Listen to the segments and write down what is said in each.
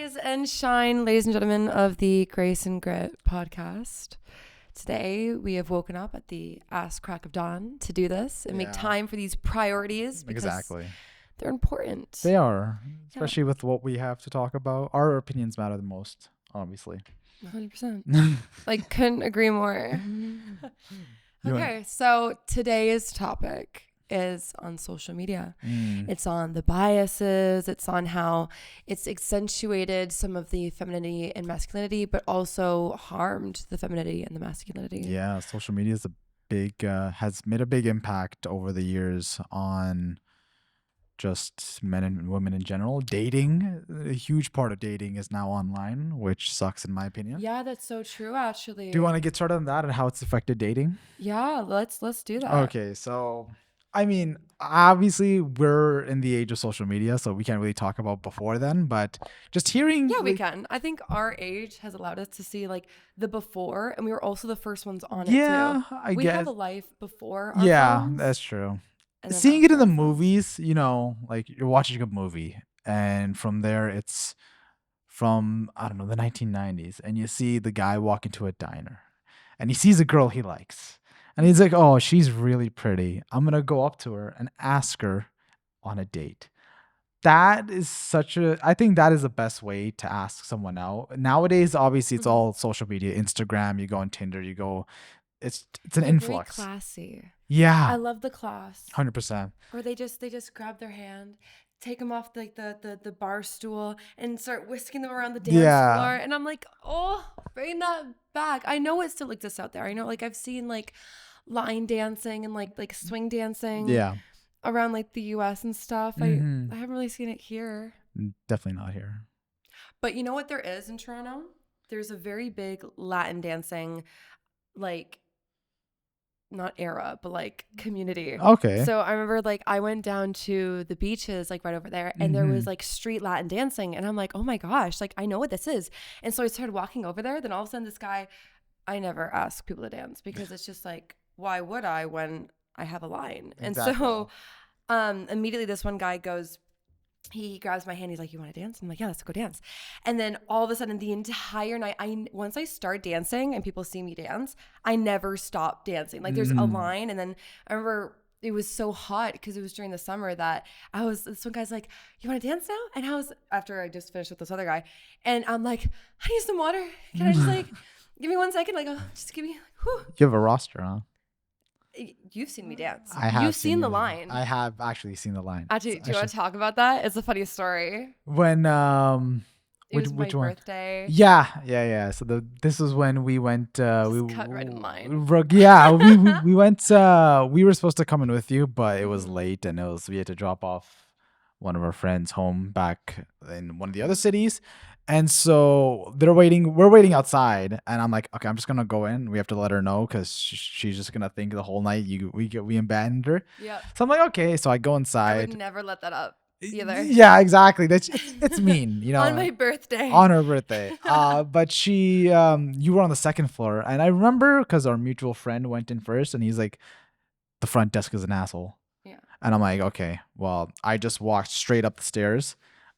Rise and shine, ladies and gentlemen of the Grace and Grit podcast. Today, we have woken up at the ass crack of dawn to do this and make time for these priorities because they're important. They are, especially with what we have to talk about. Our opinions matter the most, obviously. 100%. Like, couldn't agree more. Okay, so today's topic is on social media. It's on the biases. It's on how it's accentuated some of the femininity and masculinity, but also harmed the femininity and the masculinity. Yeah, social media is has made a big impact over the years on just men and women in general. Dating, a huge part of dating is now online, which sucks in my opinion. Yeah, that's so true, actually. Do you want to get started on that and how it's affected dating? Yeah, let's do that. Okay, so I mean, obviously we're in the age of social media, so we can't really talk about before then, but just hearing... Yeah, we can. I think our age has allowed us to see like the before, and we were also the first ones on it too. I we guess. have a life before our phones, that's true. and then Seeing it after in the our phones. movies, you know, like you're watching a movie and from there it's from, I don't know, the 1990s, and you see the guy walk into a diner and he sees a girl he likes. And he's like, oh, she's really pretty. I'm going to go up to her and ask her on a date. That is I think that is the best way to ask someone out. Nowadays, obviously, it's all social media, Instagram, you go on Tinder, it's an influx. Very classy. Yeah. I love the class. 100%. Or they just grab their hand, take them off like the bar stool and start whisking them around the dance floor. And I'm like, oh, bring that back. I know it still exists out there. I know, like, I've seen like line dancing and like swing dancing around like the US and stuff. I haven't really seen it here. Definitely not here. But you know what there is in Toronto? There's a very big Latin dancing, like, not era, but like community. Okay. So I remember like I went down to the beaches like right over there, and there was like street Latin dancing, and I'm like, oh my gosh, like I know what this is. And so I started walking over there. Then all of a sudden this guy, I never ask people to dance because it's just like, why would I when I have a line? Exactly. And so immediately this one guy goes, he grabs my hand. He's like, you want to dance? I'm like, yeah, let's go dance. And then all of a sudden the entire night, once I start dancing and people see me dance, I never stop dancing. Like there's a line. And then I remember it was so hot because it was during the summer that this one guy's like, you want to dance now? And after I just finished with this other guy, and I'm like, I need some water. Can I just like, give me 1 second? Like, oh, just give me, whew. You have a roster, huh? You've seen me dance. I have. You've seen the line. I have actually seen the line. Actually, do you want to talk about that? It's a funny story. When It was my which one? birthday. Yeah. So this was when we went. We cut right in line. Yeah, we went. We were supposed to come in with you, but it was late, and we had to drop off one of our friends home back in one of the other cities. And so we're waiting outside, and I'm like, okay, I'm just gonna go in. We have to let her know because she's just gonna think the whole night we abandoned her. Yeah. So I'm like, okay. So I go inside. I would never let that up either. Yeah, exactly. It's mean, you know. On my birthday. On her birthday. But you were on the second floor, and I remember because our mutual friend went in first, and he's like, the front desk is an asshole. Yeah. And I'm like, okay, well, I just walked straight up the stairs.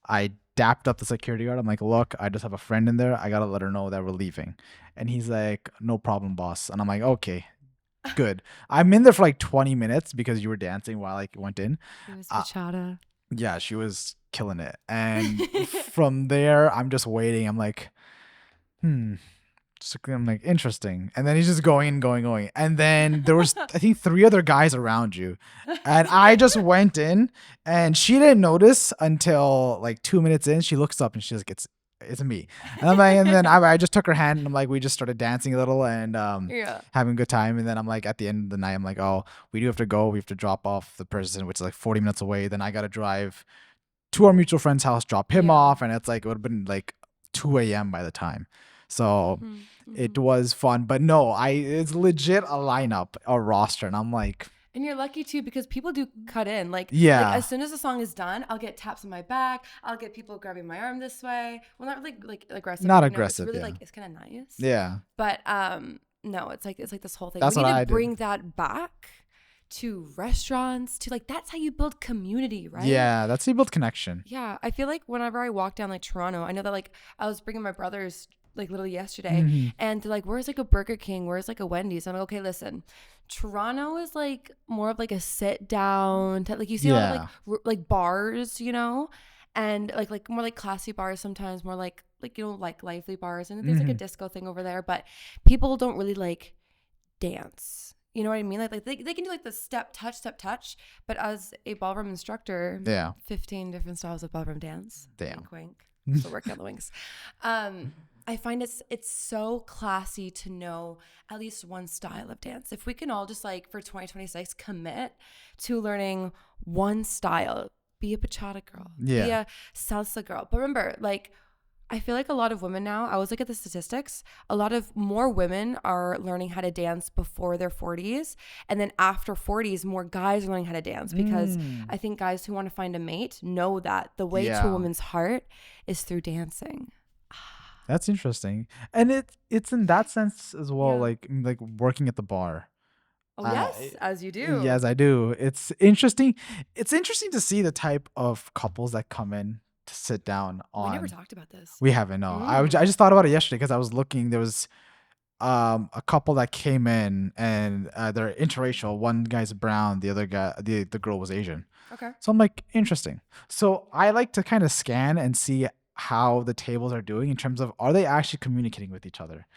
I dapped up the security guard. I'm like, look, I just have a friend in there. I gotta let her know that we're leaving. And he's like, no problem, boss. And I'm like, okay, good. I'm in there for like 20 minutes because you were dancing while I went in. It was bachata. Yeah, she was killing it. And from there, I'm just waiting. I'm like, I'm like, interesting. And then he's just going. And then there was, I think, 3 other guys around you. And I just went in, and she didn't notice until like 2 minutes in. She looks up and she's like, it's me. And I'm like, and then I just took her hand, and I'm like, we just started dancing a little and having a good time. And then I'm like, at the end of the night, I'm like, oh, we do have to go. We have to drop off the person, which is like 40 minutes away. Then I got to drive to our mutual friend's house, drop him off. And it's like, it would have been like 2 a.m. by the time. So it was fun, but no, it's legit a lineup, a roster. And I'm like, and you're lucky too, because people do cut in. Like, yeah. Like as soon as the song is done, I'll get taps on my back. I'll get people grabbing my arm this way. Well, not really like aggressive. Not aggressive. It's really like, it's kind of nice. Yeah. But no, it's like this whole thing. That's we what need I to bring that back to restaurants to like, that's how you build community, right? Yeah, that's how you build connection. Yeah. I feel like whenever I walk down like Toronto, I know that like I was bringing my brothers like literally yesterday and they're like, where's like a Burger King? Where's like a Wendy's? I'm like, okay, listen, Toronto is like more of like a sit down, like you see a lot of like bars, you know, and like more like classy bars sometimes, more like you know, like lively bars, and there's like a disco thing over there, but people don't really like dance. You know what I mean? Like they can do like the step touch, but as a ballroom instructor, 15 different styles of ballroom dance. Damn. Wink, wink. Still working on the wings. I find it's so classy to know at least one style of dance. If we can all just like for 2026 commit to learning one style, be a bachata girl, be a salsa girl. But remember, like, I feel like a lot of women now, I was looking at the statistics, a lot of more women are learning how to dance before their 40s. And then after 40s, more guys are learning how to dance because I think guys who want to find a mate know that the way to a woman's heart is through dancing. That's interesting. And it's in that sense as well, like working at the bar. Oh, yes, as you do. Yes, I do. It's interesting. It's interesting to see the type of couples that come in to sit down on. We never talked about this. We haven't, no. I just thought about it yesterday because I was looking. There was a couple that came in and they're interracial. One guy's brown, the other guy, the girl was Asian. Okay. So I'm like, interesting. So I like to kind of scan and see how the tables are doing in terms of, are they actually communicating with each other?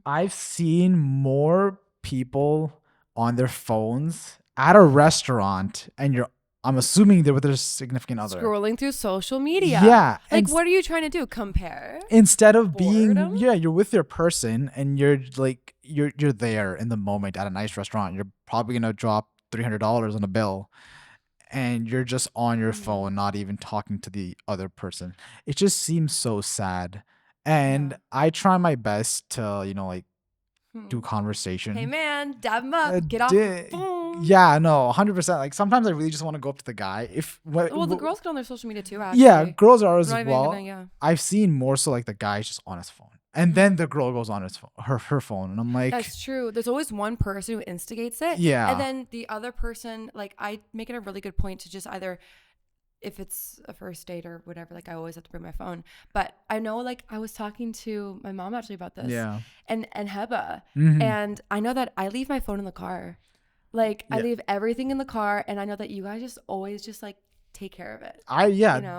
I've seen more people on their phones at a restaurant, and I'm assuming they're with their significant other. Scrolling through social media. Yeah. Like, what are you trying to do? Compare? Instead of Boredom? you're with your person and you're like, you're there in the moment at a nice restaurant. You're probably going to drop $300 on a bill and you're just on your phone, not even talking to the other person. It just seems so sad. And I try my best to, you know, like, do conversation. Hey man, dab him up. Get off the phone. Yeah, no, 100%. Like sometimes I really just want to go up to the guy. Well, the girls get on their social media too, actually. Yeah, girls are as well. Yeah. I've seen more so like the guy's just on his phone. And then the girl goes on his phone, her phone. And I'm like, that's true. There's always one person who instigates it. Yeah. And then the other person, like, I make it a really good point to just either, if it's a first date or whatever, like I always have to bring my phone. But I know, like, I was talking to my mom actually about this. Yeah. And Heba. And I know that I leave my phone in the car. Like, I leave everything in the car. And I know that you guys just always just like take care of it.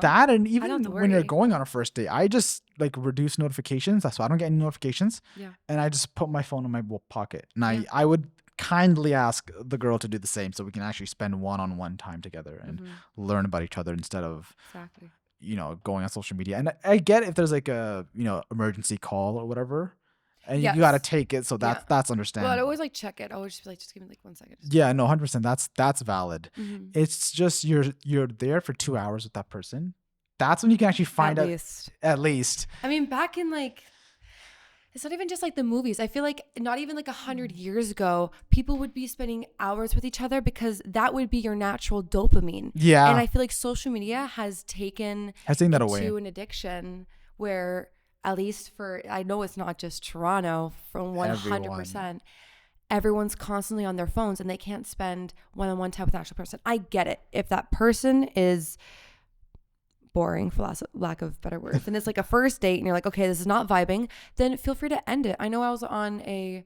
That, and even when you're going on a first date, I just like reduce notifications. So I don't get any notifications. Yeah. And I just put my phone in my pocket. And I would kindly ask the girl to do the same so we can actually spend one-on-one time together and learn about each other instead of you know, going on social media. And I get if there's like a, you know, emergency call or whatever and you got to take it, so that's understandable. Well, I'd always like check it. I always just be like, just give me like 1 second. Yeah, no, 100%. That's valid. It's just you're there for 2 hours with that person. That's when you can actually find out at least. I mean, back in like, it's not even just like the movies. I feel like not even like 100 years ago, people would be spending hours with each other because that would be your natural dopamine. Yeah. And I feel like social media has taken that away to an addiction where, at least for, I know it's not just Toronto, from 100%, everyone's constantly on their phones and they can't spend one-on-one time with an actual person. I get it. If that person is boring, for lack of better words, and it's like a first date and you're like, okay, this is not vibing, then feel free to end it. I know I was on a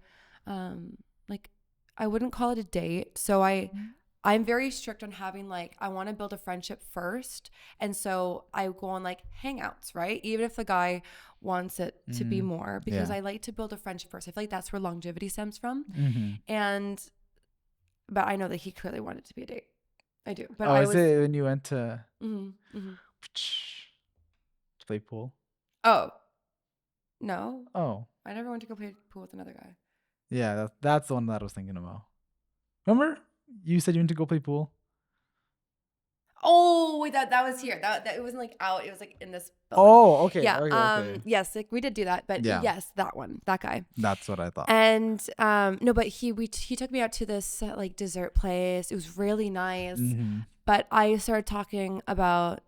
like, I wouldn't call it a date, so I'm very strict on having like, I want to build a friendship first, and so I go on like hangouts, right? Even if the guy wants it to be more, because I like to build a friendship first. I feel like that's where longevity stems from. But I know that he clearly wanted it to be a date. I do. But is it when you went to to play pool? Oh, no. Oh, I never went to go play pool with another guy. Yeah, that's the one that I was thinking about. Remember, you said you went to go play pool. Oh, wait, that was here. That it wasn't like out. It was like in this building. Oh, okay. Yeah. Okay. Yes, like we did do that, but yes, that one, that guy. That's what I thought. And no, but he took me out to this like dessert place. It was really nice. But I started talking about,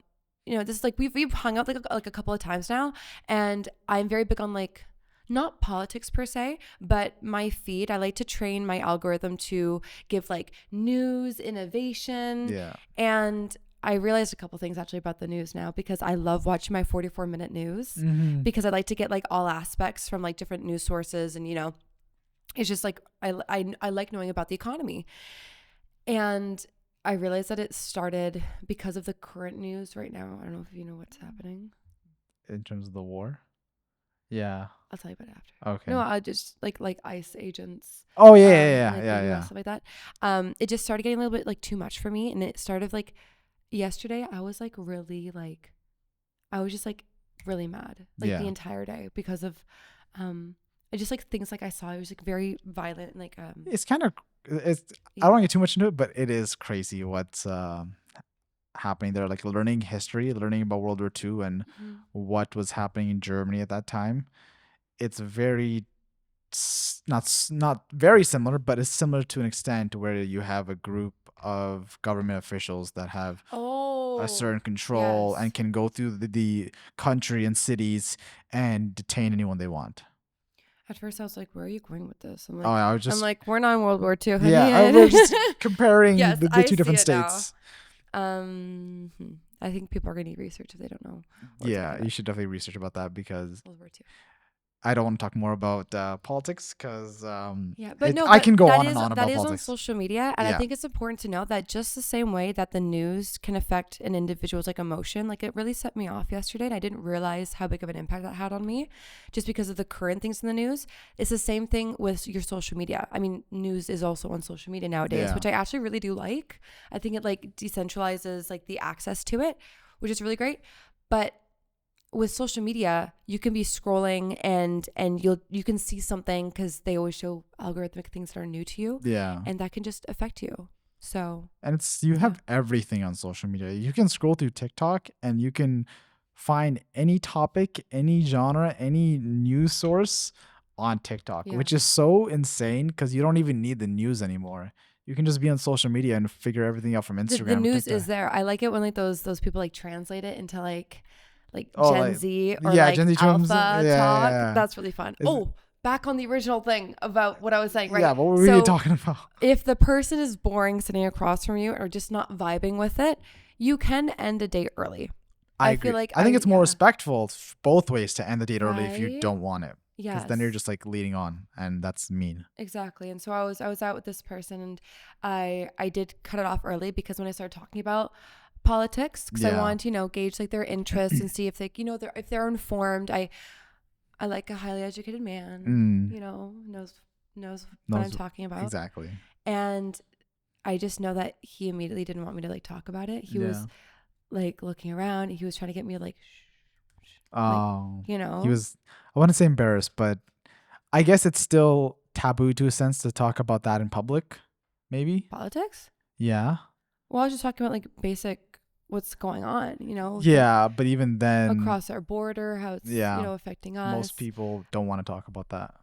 you know, this is like we've hung out like a couple of times now, and I'm very big on like not politics per se, but my feed, I like to train my algorithm to give like news, innovation. Yeah. And I realized a couple things actually about the news now, because I love watching my 44-minute news, Mm-hmm. because I like to get like all aspects from like different news sources. And, it's just like, I like knowing about the economy. And I realized that it started because of the current news right now. I don't know if you know what's happening. In terms of the war. Yeah. I'll tell you about it after. Okay. No, I just like ICE agents. Oh yeah, Like yeah, the yeah. US, stuff like that. It just started getting a little bit like too much for me, and it started like yesterday. I was like really like, I was just like really mad like the entire day because of, it just like things like I saw. It was like very violent and like It's kind of I yeah. don't want to get too much into it, but it is crazy what's happening there. Like learning history, learning about World War II and Mhm. what was happening in Germany at that time. It's very not very similar, but it's similar to an extent where you have a group of government officials that have a certain control Yes. and can go through the country and cities and detain anyone they want. At first, I was like, "Where are you going with this?" Oh, I was I'm just like, "We're not in World War II, honey." yeah, I was just comparing Yes, the I two see different it now. states. I think people are gonna need research if they don't know what we're Yeah, talking you about. should definitely research about that because World War II. I don't want to talk more about politics because Yeah, but no, I but can go that on and is on that about is on politics. social media, and I Yeah, think it's important to know that just the same way that the news can affect an individual's like emotion, like it really set me off yesterday, and I didn't realize how big of an impact that had on me, just because of the current things in the news. It's the same thing with your social media. I mean, news is also on social media nowadays, yeah, which I actually really do like. I think it like decentralizes like the access to it, which is really great, but with social media, you can be scrolling and you can see something because they always show algorithmic things that are new to you, yeah. and that can just affect you. So And it's you yeah, have everything on social media. You can scroll through TikTok and you can find any topic, any genre, any news source on TikTok, yeah. which is so insane because you don't even need the news anymore. You can just be on social media and figure everything out from The Instagram or news TikTok. is there. I like it when like those people like translate it into like Oh, Gen like Z or yeah, like Gen Z terms. Yeah, alpha talk. yeah. That's really fun. Is, Oh, back on the original thing about what I was saying, yeah, right? what were we So talking about? if the person is boring sitting across from you or just not vibing with it, you can end a date early. I I feel agree. like I think it's more yeah, respectful both ways to end the date early if you right? don't want it, because then you're Yes, just like leading on, and that's mean. exactly. And so I was out with this person, and I did cut it off early because when I started talking about politics, because I Yeah. wanted to gauge like their interests and see if they if they're informed. I like a highly educated man, Mm, knows what I'm knows talking about, exactly. and I just know that he immediately didn't want me to like talk about it. He Yeah. was like looking around. He was trying to get me to like, shh, like, Oh, you he know, was. I wouldn't say embarrassed, but I guess it's still taboo to a sense to talk about that in public. Maybe. politics. Yeah. Well, I was just talking about like basic what's going on, with, like Yeah, but even then, across our border, how it's, yeah, affecting most us. people don't want to talk about that.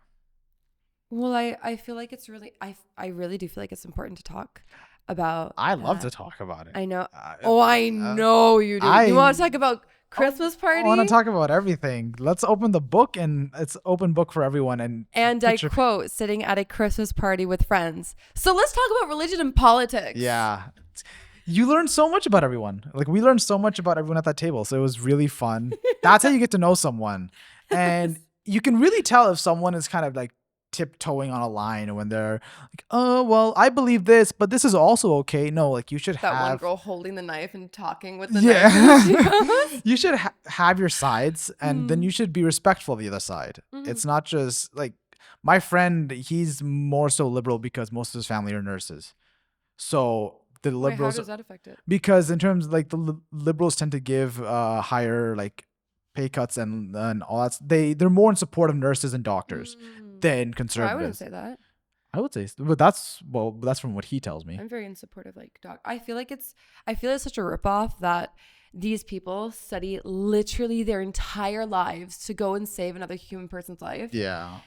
Well, I feel like it's really, I really do feel like it's important to talk about I love to that. talk about it. I know. Uh, Oh, I uh, know you do. You want to I talk about Christmas I want to party? talk about everything. Let's open the book, and it's open book for everyone. And And I picture, quote, sitting at a Christmas party with friends. So let's talk about religion and politics. yeah, you learn so much about everyone. Like we learned so much about everyone at that table, so it was really fun. That's how you get to know someone, and you can really tell if someone is kind of like tiptoeing on a line when they're like, "Oh, well, I believe this, but this is also okay." No, like you should That one have, girl holding the knife and talking with the knife yeah, as she goes. you should have your sides, and then you should be respectful of the other side. Mhm. It's not just like my friend. He's more so liberal because most of his family are nurses, so the Wait, how liberals does that affect it? because in terms like the liberals tend to give higher like pay cuts and all that. They're more in support of nurses and doctors than Well, I wouldn't conservatives. say that. I would say, but that's from what he tells me. I'm very in support of like dog. I feel it's such a ripoff that these people study literally their entire lives to go and save another human person's life. Yeah,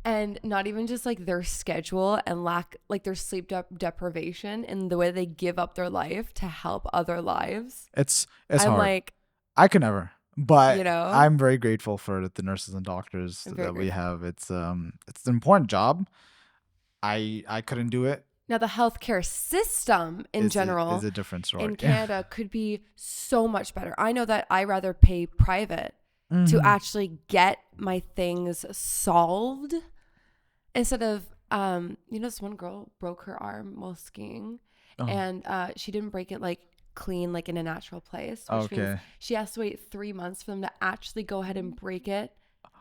And not even just like their schedule and lack like their sleep deprivation and the way they give up their life to help other lives. it's I'm hard. like, I could never. But You know, I'm very grateful for the nurses and doctors I'm very that we grateful. have. It's an important job. I couldn't do it. Now, the healthcare system in Is general a different story. in Canada could be so much better. I know that I rather pay private to Mhm. actually get my things solved instead of this one girl broke her arm while skiing, Oh, and she didn't break it like clean, like in a natural place, which means okay. she has to wait 3 months for them to actually go ahead and break it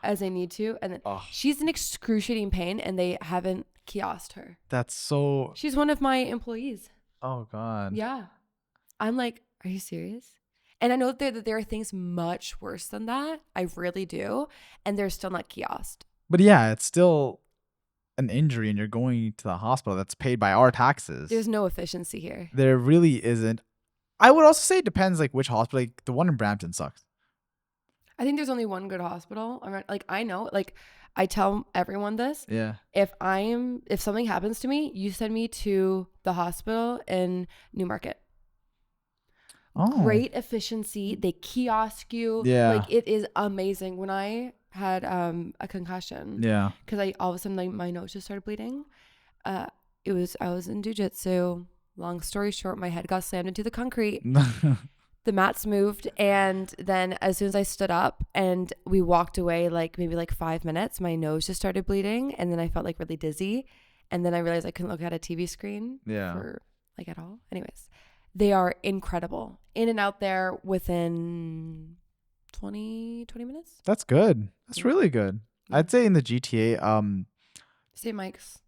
as they need to, and then Oh, she's in excruciating pain and they haven't kiosked her. that's so. She's one of my employees. Oh God. Yeah. I'm like, are you serious? And I know that there are things much worse than that. I really do. And they're still not kiosked. But yeah, it's still an injury, and you're going to the hospital. That's paid by our taxes. There's no efficiency here. There really isn't. I would also say it depends, like which hospital. Like the one in Brampton sucks. I think there's only one good hospital. Like I know, like I tell everyone this. Yeah. If something happens to me, you send me to the hospital in Newmarket. Oh. Great efficiency. They kiosk you. Yeah. Like it is amazing. When I had a concussion, Yeah. because I all of a sudden like my nose just started bleeding. I was in jujitsu. Long story short, my head got slammed into the concrete. The mats moved, and then as soon as I stood up and we walked away, like maybe like 5 minutes, my nose just started bleeding, and then I felt like really dizzy, and then I realized I couldn't look at a TV screen Yeah. for like at all. Anyways, they are incredible. In and out there within 20 minutes. That's good. That's really good. I'd say in the GTA, St. Mike's.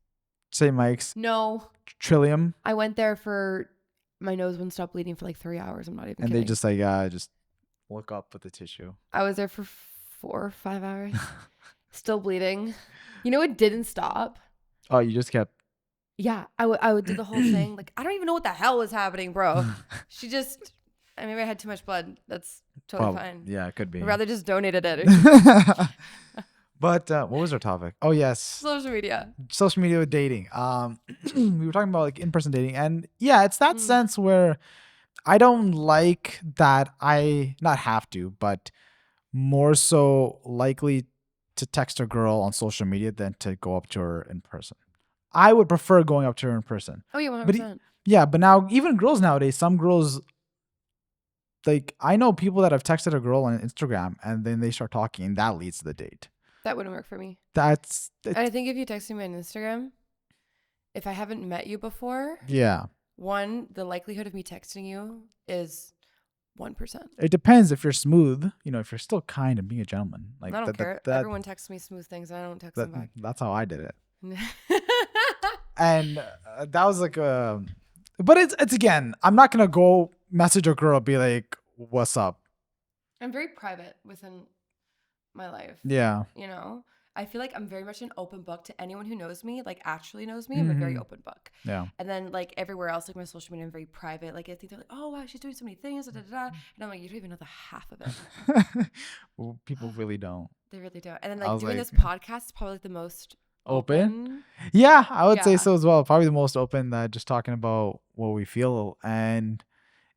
St. Mike's, No, Trillium, I went there for my nose wouldn't stop bleeding for like 3 hours. I'm not even and kidding. they just just look up with the tissue. I was there for 4 or 5 hours, still bleeding. You know, it didn't stop. Oh, you just kept. Yeah, I would do the whole thing. Like, I don't even know what the hell was happening, bro. Maybe I had too much blood. That's totally fine. Yeah, it could be. I'd rather just donated it. But what was our topic? Oh yes, Social media. social media with dating. We were talking about like in-person dating, and yeah, it's that sense where I don't like that I not have to, but more so likely to text a girl on social media than to go up to her in person. I would prefer going up to her in person. Oh yeah, 100%. But yeah, but now even girls nowadays, some girls, like I know people that have texted a girl on Instagram and then they start talking and that leads to the date. That wouldn't work for me. And I think if you text me on Instagram, if I haven't met you before, yeah. one, the likelihood of me texting you is 1%. It depends if you're smooth, if you're still kind and being a gentleman. Like I don't care. Everyone texts me smooth things, and I don't text them back. That's how I did it. And that was like but it's again, I'm not gonna go message a girl, be like, "What's up?" I'm very private within my life. Yeah. I feel like I'm very much an open book to anyone who knows me, like actually knows me. I'm a very open book. Yeah. And then like everywhere else, like my social media, I'm very private. Like I think they're like, oh wow, she's doing so many things, da, da, da. And I'm like, you don't even know the half of it. Well, people really don't. They really don't. And then like doing like, this podcast is probably like the most open. Yeah, I would say so as well. Probably the most open, just talking about what we feel. And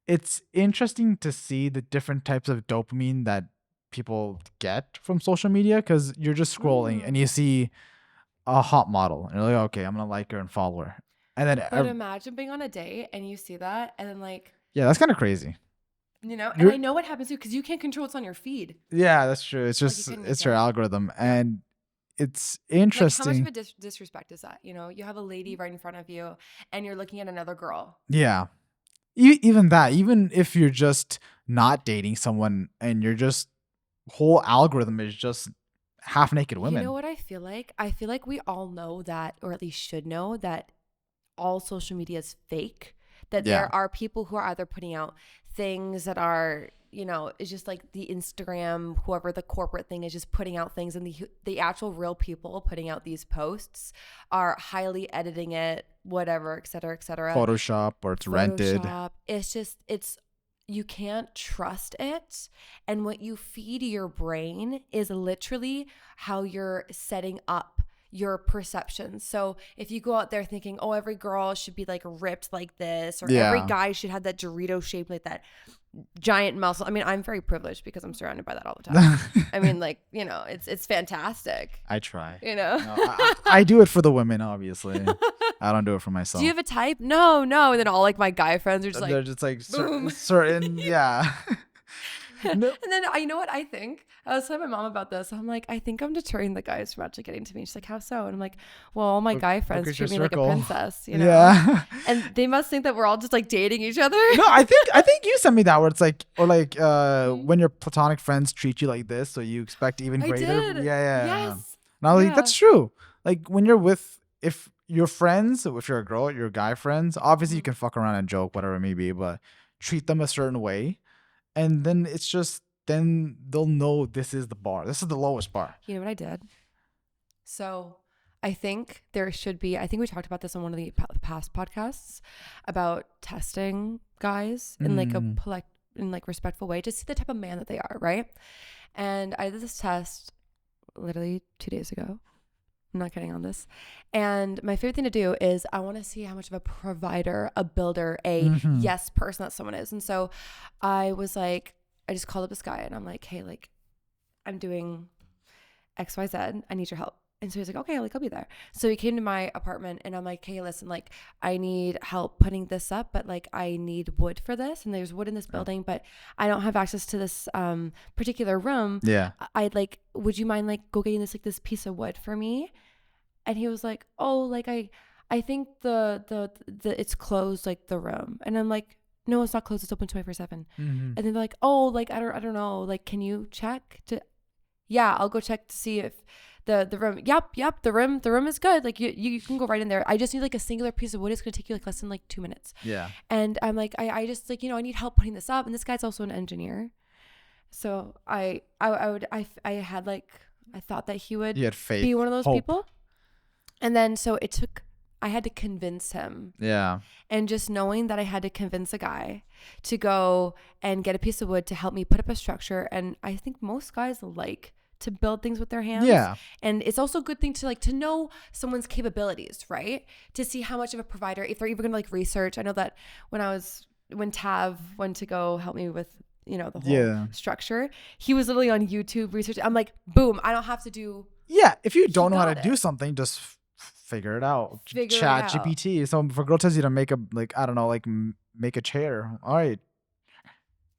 it's interesting to see the different types of dopamine that people get from social media, because you're just scrolling and you see a hot model and you're like, okay, I'm gonna like her and follow her. And then But imagine being on a date and you see that and then like, yeah, that's kind of crazy. And I know what happens to you because you can't control what's on your feed. Yeah, that's true. It's just it's your algorithm. And it's interesting. Like how much of a disrespect is that? You have a lady right in front of you and you're looking at another girl. Yeah. Even that, even if you're just not dating someone and your just whole algorithm is just half naked women. You know what I feel like? I feel like we all know that, or at least should know that all social media is fake. That there are people who are either putting out things that are, it's just like the Instagram, whoever the corporate thing is just putting out things, and the actual real people putting out these posts are highly editing it, whatever, et cetera, et cetera. Photoshop, or it's rented. It's you can't trust it. And what you feed your brain is literally how you're setting up your perceptions. So if you go out there thinking, oh, every girl should be like ripped like this, or every guy should have that Dorito shape like that, giant muscle. I mean, I'm very privileged because I'm surrounded by that all the time. I mean, like, you know, it's fantastic. I try. You know, No, I do it for the women, obviously. I don't do it for myself. Do you have a type? No. And then all like my guy friends are just They're like, just like boom. certain, yeah. No. And then you know what I think? I was telling my mom about this. I'm like, I think I'm deterring the guys from actually getting to me. She's like, how so? And I'm like, well, all my guy friends at treat me your like a circle. princess, you know? Yeah. And they must think that we're all just like dating each other. No, I think you sent me that where it's like, or like when your platonic friends treat you like this, so you expect even I greater. did. Yeah. Yes. Now, like, Yeah. that's true. Like when you're with, if your friends, if you're a girl, your guy friends, obviously you can fuck around and joke, whatever it may be, but treat them a certain way, and then it's just, then they'll know this is the bar. This is the lowest bar. You know what I did? So I think there should be, I think we talked about this on one of the past podcasts about testing guys in like in like respectful way to see the type of man that they are, right? And I did this test literally 2 days ago. I'm not kidding on this. And my favorite thing to do is I want to see how much of a provider, a builder, a yes person that someone is. And so I was like, I just called up this guy and I'm like, hey, like I'm doing XYZ. I need your help. And so he's like, okay, like I'll be there. So he came to my apartment and I'm like, hey, listen, like I need help putting this up, but like I need wood for this. And there's wood in this building, but I don't have access to this particular room. Yeah. I'd like, would you mind like go getting this piece of wood for me? And he was like, oh, like I think the it's closed, like the room. And I'm like, no, it's not closed. It's open 24/7. And then they're like, oh, like I don't know. Like, can you check yeah, I'll go check to see if the room. Yep. The room is good. Like you can go right in there. I just need like a singular piece of wood. It's gonna take you like less than like 2 minutes. Yeah. And I'm like, I just like, you know, I need help putting this up. And this guy's also an engineer. So I had like, I thought that he would be one of those people. And then so I had to convince him. Yeah. And just knowing that I had to convince a guy to go and get a piece of wood to help me put up a structure. And I think most guys like to build things with their hands. Yeah. And it's also a good thing to like to know someone's capabilities, right? To see how much of a provider, if they're even gonna like research. I know that when Tav went to go help me with, you know, the whole structure, he was literally on YouTube research. I'm like, boom, I don't have to do. Yeah. If you don't know how to do something, just figure it out. Chat GPT. So if a girl tells you to make a, like, I don't know, like make a chair. All right.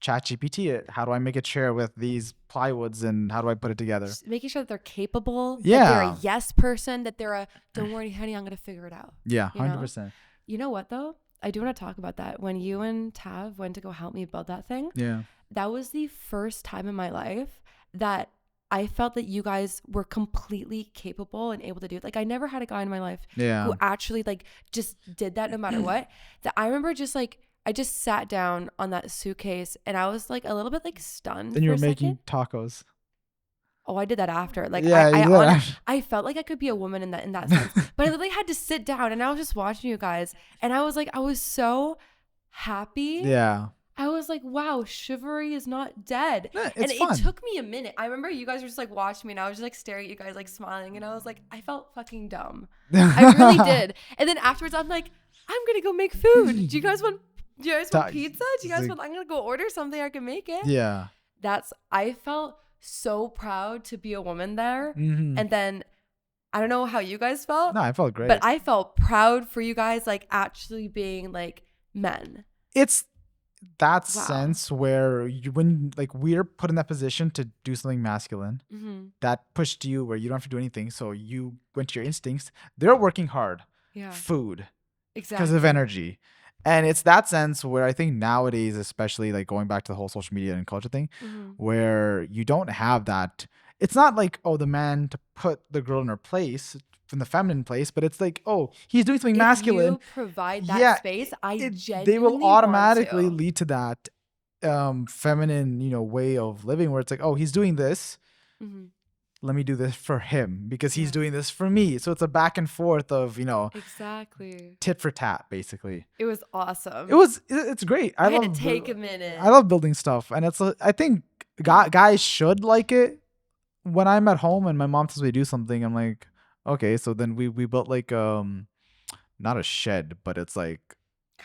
Chat GPT it. How do I make a chair with these plywoods and how do I put it together? Just making sure that they're capable. Yeah. That they're a yes person. That they're a, don't worry, honey, I'm going to figure it out. Yeah. 100%. You know what though? I do want to talk about that. When you and Tav went to go help me build that thing. Yeah. That was the first time in my life that I felt that you guys were completely capable and able to do it. Like I never had a guy in my life who actually like just did that no matter what. That I remember just like, I just sat down on that suitcase and I was like a little bit like stunned. Then you were making tacos. Oh, I did that after. Like I felt like I could be a woman in that sense. But I literally had to sit down and I was just watching you guys and I was like, I was so happy. Yeah. I was like, wow, chivalry is not dead. Yeah, and fun. It took me a minute. I remember you guys were just like watching me and I was just like staring at you guys like smiling and I was like, I felt fucking dumb. I really did. And then afterwards I'm like, I'm going to go make food. Do you guys want pizza? Do you guys want, I'm going to go order something. I can make it. Yeah. I felt so proud to be a woman there. And then I don't know how you guys felt. No, I felt great. But I felt proud for you guys like actually being like men. It's that sense where when like we're put in that position to do something masculine, that pushed you where you don't have to do anything. So you went to your instincts. They're working hard. Yeah. Food. Exactly. Because of energy. And it's that sense where I think nowadays, especially like going back to the whole social media and culture thing, where you don't have that. It's not like, oh, the man to put the girl in her place, from the feminine place, but it's like, oh, he's doing something masculine. You provide that space, they will automatically lead to that feminine, you know, way of living where it's like, oh, he's doing this. Let me do this for him because he's doing this for me. So it's a back and forth of, you know, tit for tat, basically. It was awesome. It's great. I had to take a minute. I love building stuff, and I think guys should like it. When I'm at home and my mom tells me to do something, I'm like, okay, so then we built like not a shed, but it's like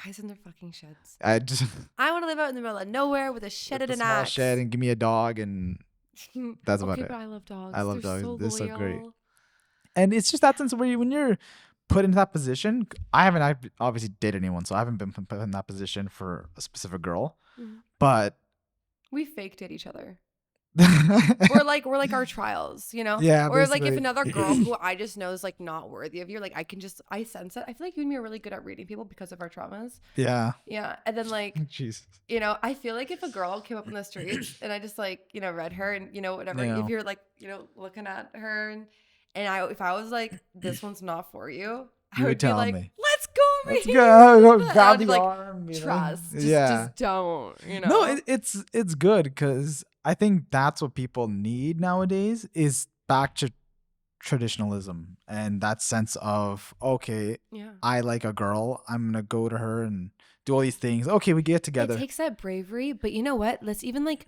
Guys in their fucking sheds. I just I want to live out in the middle of nowhere with a shed with and a an small axe. shed and give me a dog, and that's about Okay, it. but I love dogs. I love They're dogs. so They're so great. loyal. And it's just that sense where when you're put into that position, I haven't obviously dated anyone, so I haven't been put in that position for a specific girl. But We faked at each other. yeah, We're like our trials, you know? Or like if basically. another girl who I just know is like not worthy of you, like I sense it. I feel like you and me are really good at reading people because of our traumas. Yeah. Yeah. And then like, Jesus. you know, I feel like if a girl came up in the streets and I just like, you know, read her and, you know, whatever, Yeah. if you're like, you know, looking at her and if I was like, this one's not for you, I You would would be tell like, me. let's go over Let's here. go. And Grab I'd be the like, arm. trust. Yeah. Just don't, you know? No, it's good because I think that's what people need nowadays is back to traditionalism and that sense of, okay, Yeah. I like a girl, I'm gonna go to her and do all these things. Okay, we get together. It takes that bravery, but you know what? Let's even like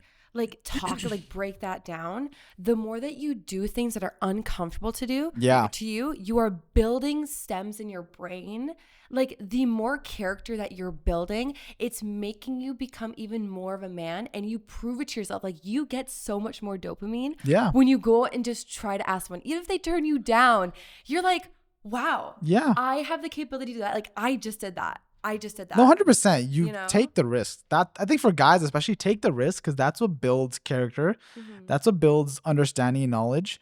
talk, like break that down. The more that you do things that are uncomfortable to do to you, you are building stems in your brain. Like the more character that you're building, it's making you become even more of a man, and you prove it to yourself. Like you get so much more dopamine when you go and just try to ask someone, even if they turn you down, you're like, wow, I have the capability to do that. Like I just did that. No, 100%. You take the risk. That I think for guys especially, take the risk because that's what builds character. That's what builds understanding and knowledge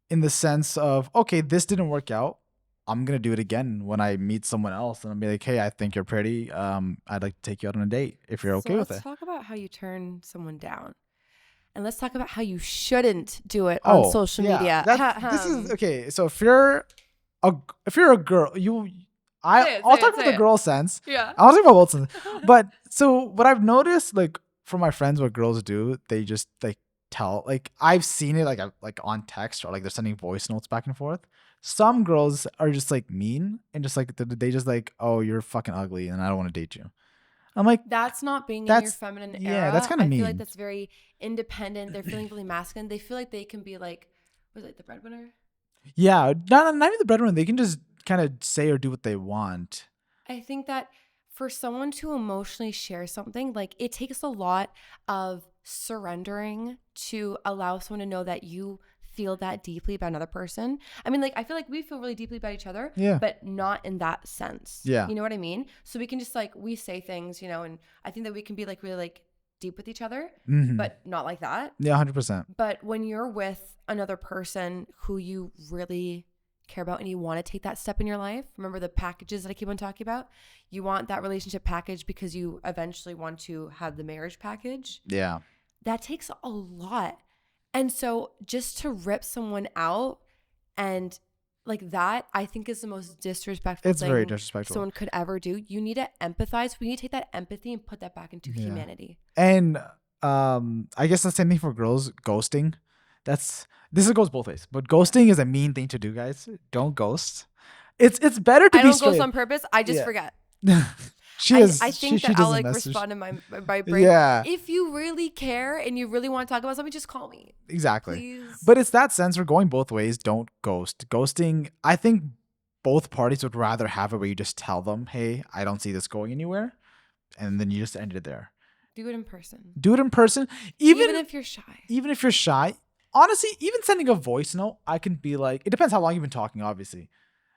in the sense of, okay, this didn't work out. I'm going to do it again when I meet someone else and I'll be like, hey, I think you're pretty. I'd like to take you out on a date if you're okay with it. Let's talk about how you turn someone down. And let's talk about how you shouldn't do it on social media. This is okay. So if you're a girl, I'll talk about the girl sense. Yeah. I'll talk about both sense. But so what I've noticed, like from my friends, what girls do, they just like tell, like I've seen it like on text or like they're sending voice notes back and forth. Some girls are just like mean and just like they just like, oh, you're fucking ugly and I don't want to date you. I'm like, that's not being in your feminine era. Yeah, that's kind of mean. I feel like that's very independent. They're feeling really masculine. They feel like they can be like, was it the breadwinner? Yeah, not even the breadwinner. They can just kind of say or do what they want. I think that for someone to emotionally share something, like it takes a lot of surrendering to allow someone to know that you feel that deeply about another person. I mean, like, I feel like we feel really deeply about each other, but not in that sense. Yeah. You know what I mean? So we can just like, we say things, you know, and I think that we can be like really like deep with each other, but not like that. Yeah, 100%. But when you're with another person who you really care about and you want to take that step in your life, remember the packages that I keep on talking about? You want that relationship package because you eventually want to have the marriage package. Yeah. That takes a lot. And so just to rip someone out and like that, I think is the most disrespectful thing very disrespectful someone could ever do. You need to empathize. We need to take that empathy and put that back into humanity. And I guess the same thing for girls, ghosting. This goes both ways, but ghosting is a mean thing to do, guys. Don't ghost. It's better to be straight. I don't ghost on purpose. I just forget. I think that I'll like respond in my brain. Yeah. If you really care and you really want to talk about something, just call me. Exactly. Please. But it's that sense we're going both ways. Don't ghost. Ghosting, I think both parties would rather have it where you just tell them, hey, I don't see this going anywhere. And then you just end it there. Do it in person. Even if you're shy. Even if you're shy. Honestly, even sending a voice note, I can be like, it depends how long you've been talking, obviously.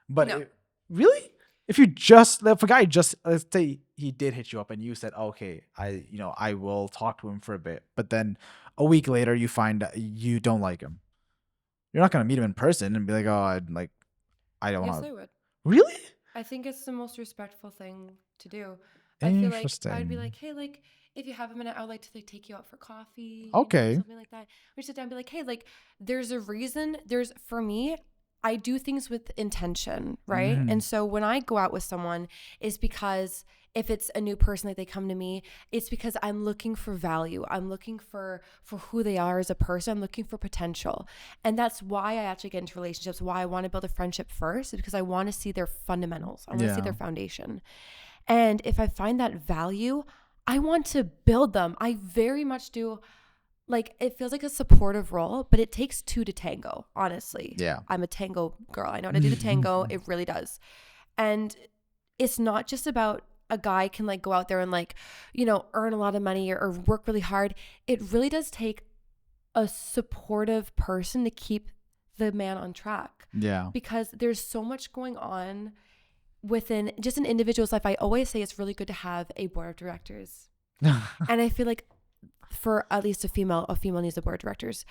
But really? If a guy just, let's say he did hit you up and you said, okay, I will talk to him for a bit. But then a week later, you find that you don't like him. You're not going to meet him in person and be like, oh, I don't want to. Yes, I would. Really? I think it's the most respectful thing to do. I feel like I'd be like, hey, like, if you have a minute, I would like to like take you out for coffee. Okay. Something like that. We sit down and be like, hey, like, there's a reason. For me, I do things with intention, right? And so when I go out with someone, is because if it's a new person, like they come to me, it's because I'm looking for value. I'm looking for who they are as a person. I'm looking for potential. And that's why I actually get into relationships, why I want to build a friendship first, is because I want to see their fundamentals. I want to see their foundation. And if I find that value, I want to build them. I very much do. Like, it feels like a supportive role, but it takes two to tango, honestly. Yeah. I'm a tango girl. I know how to do the tango. It really does. And it's not just about a guy can like go out there and like, earn a lot of money or work really hard. It really does take a supportive person to keep the man on track. Yeah. Because there's so much going on within just an individual's life. I always say it's really good to have a board of directors. And I feel like for at least a female needs a board of directors.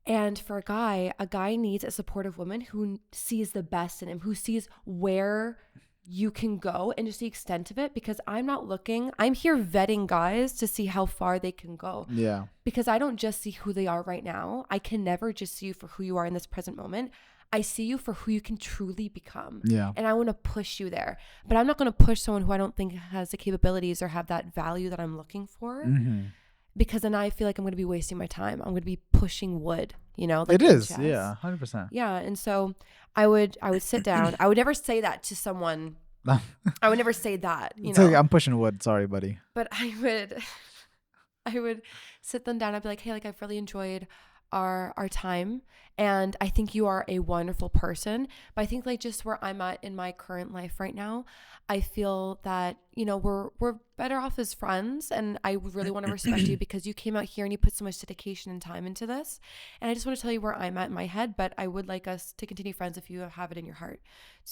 And for a guy needs a supportive woman who sees the best in him, who sees where you can go and just the extent of it. Because I'm here vetting guys to see how far they can go. Yeah. Because I don't just see who they are right now. I can never just see you for who you are in this present moment. I see you for who you can truly become. Yeah. And I want to push you there. But I'm not going to push someone who I don't think has the capabilities or have that value that I'm looking for. Mm-hmm. Because then I feel like I'm going to be wasting my time. I'm going to be pushing wood, like it is. chess. Yeah. 100%. Yeah. And so I would sit down. I would never say that to someone. I would never say that, Like, I'm pushing wood. Sorry, buddy. But I would sit them down. I'd be like, hey, like I've really enjoyed our time. And I think you are a wonderful person. But I think like just where I'm at in my current life right now, I feel that, we're better off as friends. And I really want to respect you because you came out here and you put so much dedication and time into this. And I just want to tell you where I'm at in my head. But I would like us to continue friends if you have it in your heart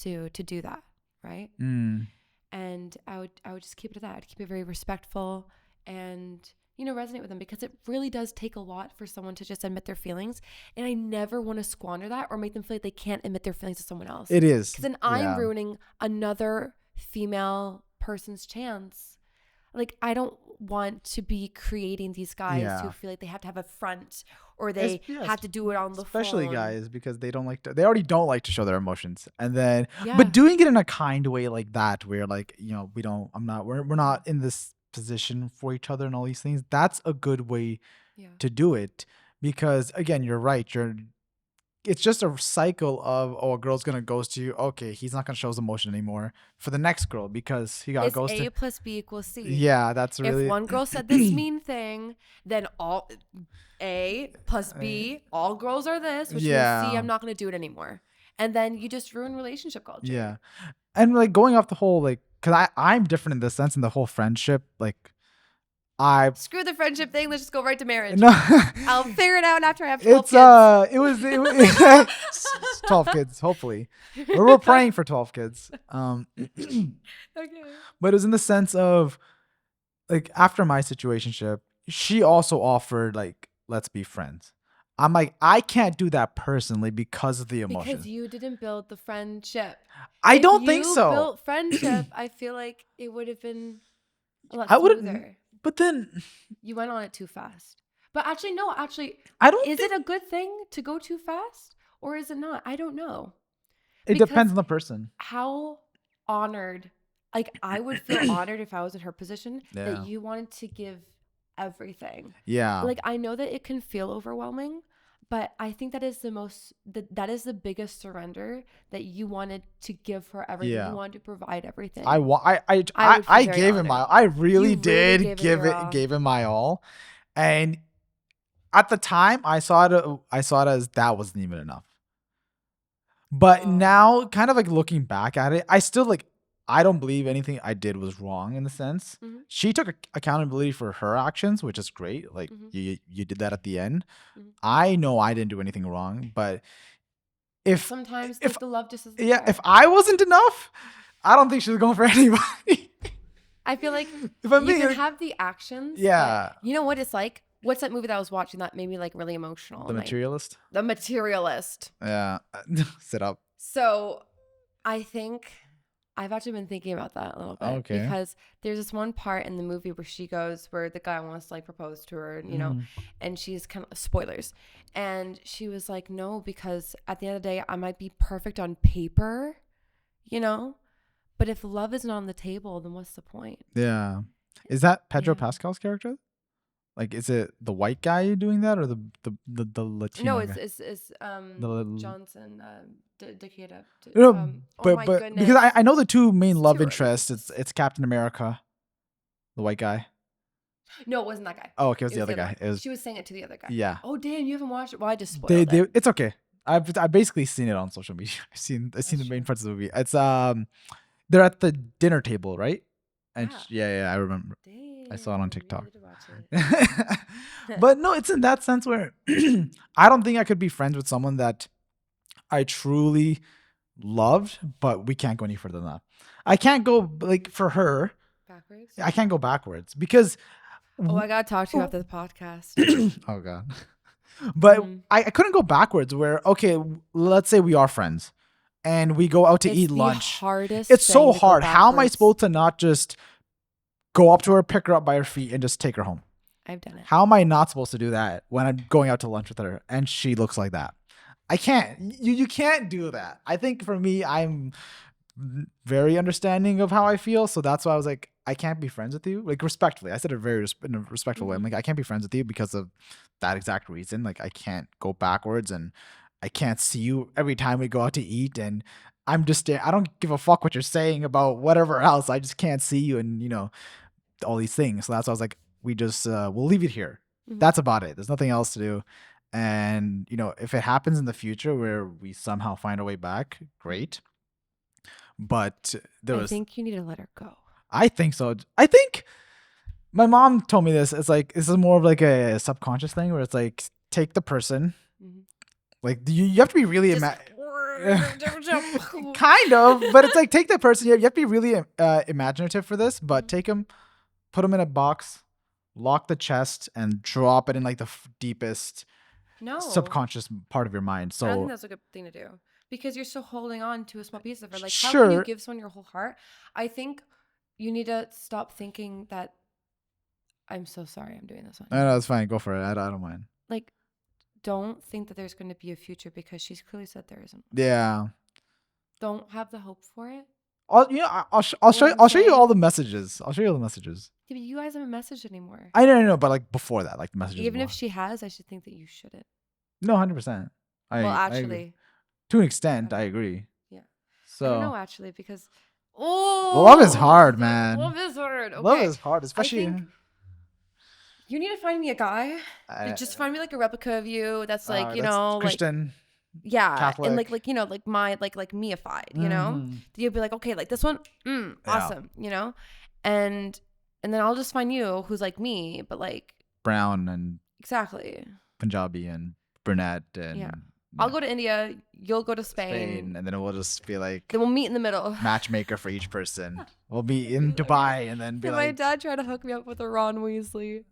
to do that. Right. And I would just keep it at that. I'd keep it very respectful and, resonate with them because it really does take a lot for someone to just admit their feelings. And I never want to squander that or make them feel like they can't admit their feelings to someone else. It is. Because then I'm ruining another female person's chance. Like, I don't want to be creating these guys who feel like they have to have a front or they have to do it on the phone. Especially guys, because they already don't like to show their emotions. And then, but doing it in a kind way like that, where like, we're not in this position for each other and all these things. That's a good way to do it. Because again, you're right. It's just a cycle of, a girl's going to ghost you. Okay, he's not going to show his emotion anymore for the next girl because he got ghosted. A plus B equals C. Yeah, that's really... If one girl said this mean thing, then all A plus B, all girls are this, which means C, I'm not going to do it anymore. And then you just ruin relationship culture. Yeah. And like going off the whole, like, because I'm different in this sense in the whole friendship, like, screw the friendship thing. Let's just go right to marriage. No. I'll figure it out after I have 12 kids. It was 12 kids, hopefully. We're praying for 12 kids. Okay. But it was in the sense of, like, after my situationship, she also offered, like, let's be friends. I'm like, I can't do that personally because of the emotion. Because you didn't build the friendship. I don't think so. If you built friendship, I feel like it would have been a lot smoother. But then you went on it too fast. But actually, no. Actually, Is it a good thing to go too fast, or is it not? I don't know. It depends on the person. How honored, like I would feel honored if I was in her position that you wanted to give everything. Yeah. Like I know that it can feel overwhelming, but I think that is that is the biggest surrender, that you wanted to give her everything. Yeah. You wanted to provide everything. I gave him my, I really did gave him my all. And at the time I saw it as that wasn't even enough. But now kind of like looking back at it, I still like, I don't believe anything I did was wrong in the sense. Mm-hmm. She took accountability for her actions, which is great. Like you did that at the end. Mm-hmm. I know I didn't do anything wrong, but if the love just isn't there. If I wasn't enough, I don't think she was going for anybody. I feel like you can have the actions. Yeah. You know what it's like? What's that movie that I was watching that made me like really emotional? The Materialist? The Materialist. Yeah. Sit up. So I think I've actually been thinking about that a little bit. Okay. Because there's this one part in the movie where the guy wants to like propose to her, and, you know, and she's kind of spoilers. And she was like, no, because at the end of the day, I might be perfect on paper, you know, but if love isn't on the table, then what's the point? Yeah. Is that Pedro Pascal's character? Like, is it the white guy doing that or the Latino? No, guy? it's Johnson, Decatur. But because I know the two main love interests. It's Captain America, the white guy. No, it wasn't that guy. Oh, okay, it was the other guy. She was saying it to the other guy. Yeah. Oh, damn, you haven't watched it? Well, I just spoiled it. It's okay. I've basically seen it on social media. I've seen the main parts of the movie. It's they're at the dinner table, right? And Yeah. yeah, I remember. Dang. I saw it on Maybe I TikTok. need to watch it. But no, it's in that sense where I don't think I could be friends with someone that I truly loved, but we can't go any further than that. I can't go like for her. Backwards? I can't go backwards because Oh, I gotta talk to you after the podcast. oh god. But Mhm. I couldn't go backwards where okay, let's say we are friends and we go out to It's eat the lunch. hardest It's so thing to go hard. How am I backwards. supposed to not just go up to her, pick her up by her feet, and just take her home? I've done it. How am I not supposed to do that when I'm going out to lunch with her and she looks like that? I can't. You can't do that. I think for me, I'm very understanding of how I feel, so that's why I was like, I can't be friends with you. Like respectfully, I said it very in a respectful way. I'm like, I can't be friends with you because of that exact reason. Like I can't go backwards, and I can't see you every time we go out to eat, and I'm just I don't give a fuck what you're saying about whatever else. I just can't see you, and all these things. So that's why I was like, we just we'll leave it here. Mhm. That's about it. There's nothing else to do. And if it happens in the future where we somehow find a way back, great. But I think you need to let her go. I think so. I think my mom told me this. It's like this is more of like a subconscious thing where it's like take the person. Mhm. Like you have to be really Just- kind of, but it's like take the person. You have to be really imaginative for this. But take them, put them in a box, lock the chest, and drop it in like the deepest No. subconscious part of your mind. I don't So think that's a good thing to do because you're still holding on to a small piece of her. Like, how can you sure, give someone your whole heart? I think you need to stop thinking that. I'm so sorry I'm doing this on you. no, it's fine. Go for it. I don't mind. Like, don't think that there's going to be a future because she's clearly said there isn't. Yeah. Don't have the hope for it. I'll show what I'm I'll show you all saying? the messages. I'll show you all the messages. Yeah, but you guys haven't messaged anymore. I know, but like before that, like the messages. Even if before. she has, I should think that you shouldn't. No, 100%. Well, I agree. actually, To an extent, I agree. yeah. So I don't know actually because love is hard, man. Love is hard. Okay. Love is hard, especially. think you need to find me a guy. Like, just find me like a replica of you that's like, that's Christian. like yeah, Catholic. and like my like meified, Mhm. You'll be like, okay, like this one, awesome, and then I'll just find you who's like me, but like Brown and exactly. Punjabi and brunette and Yeah. I'll go to India, you'll go to Spain. and then we'll just be like Then we'll meet in the middle. matchmaker for each person. We'll be in Dubai and then be And like, my dad tried to hook me up with a Ron Weasley.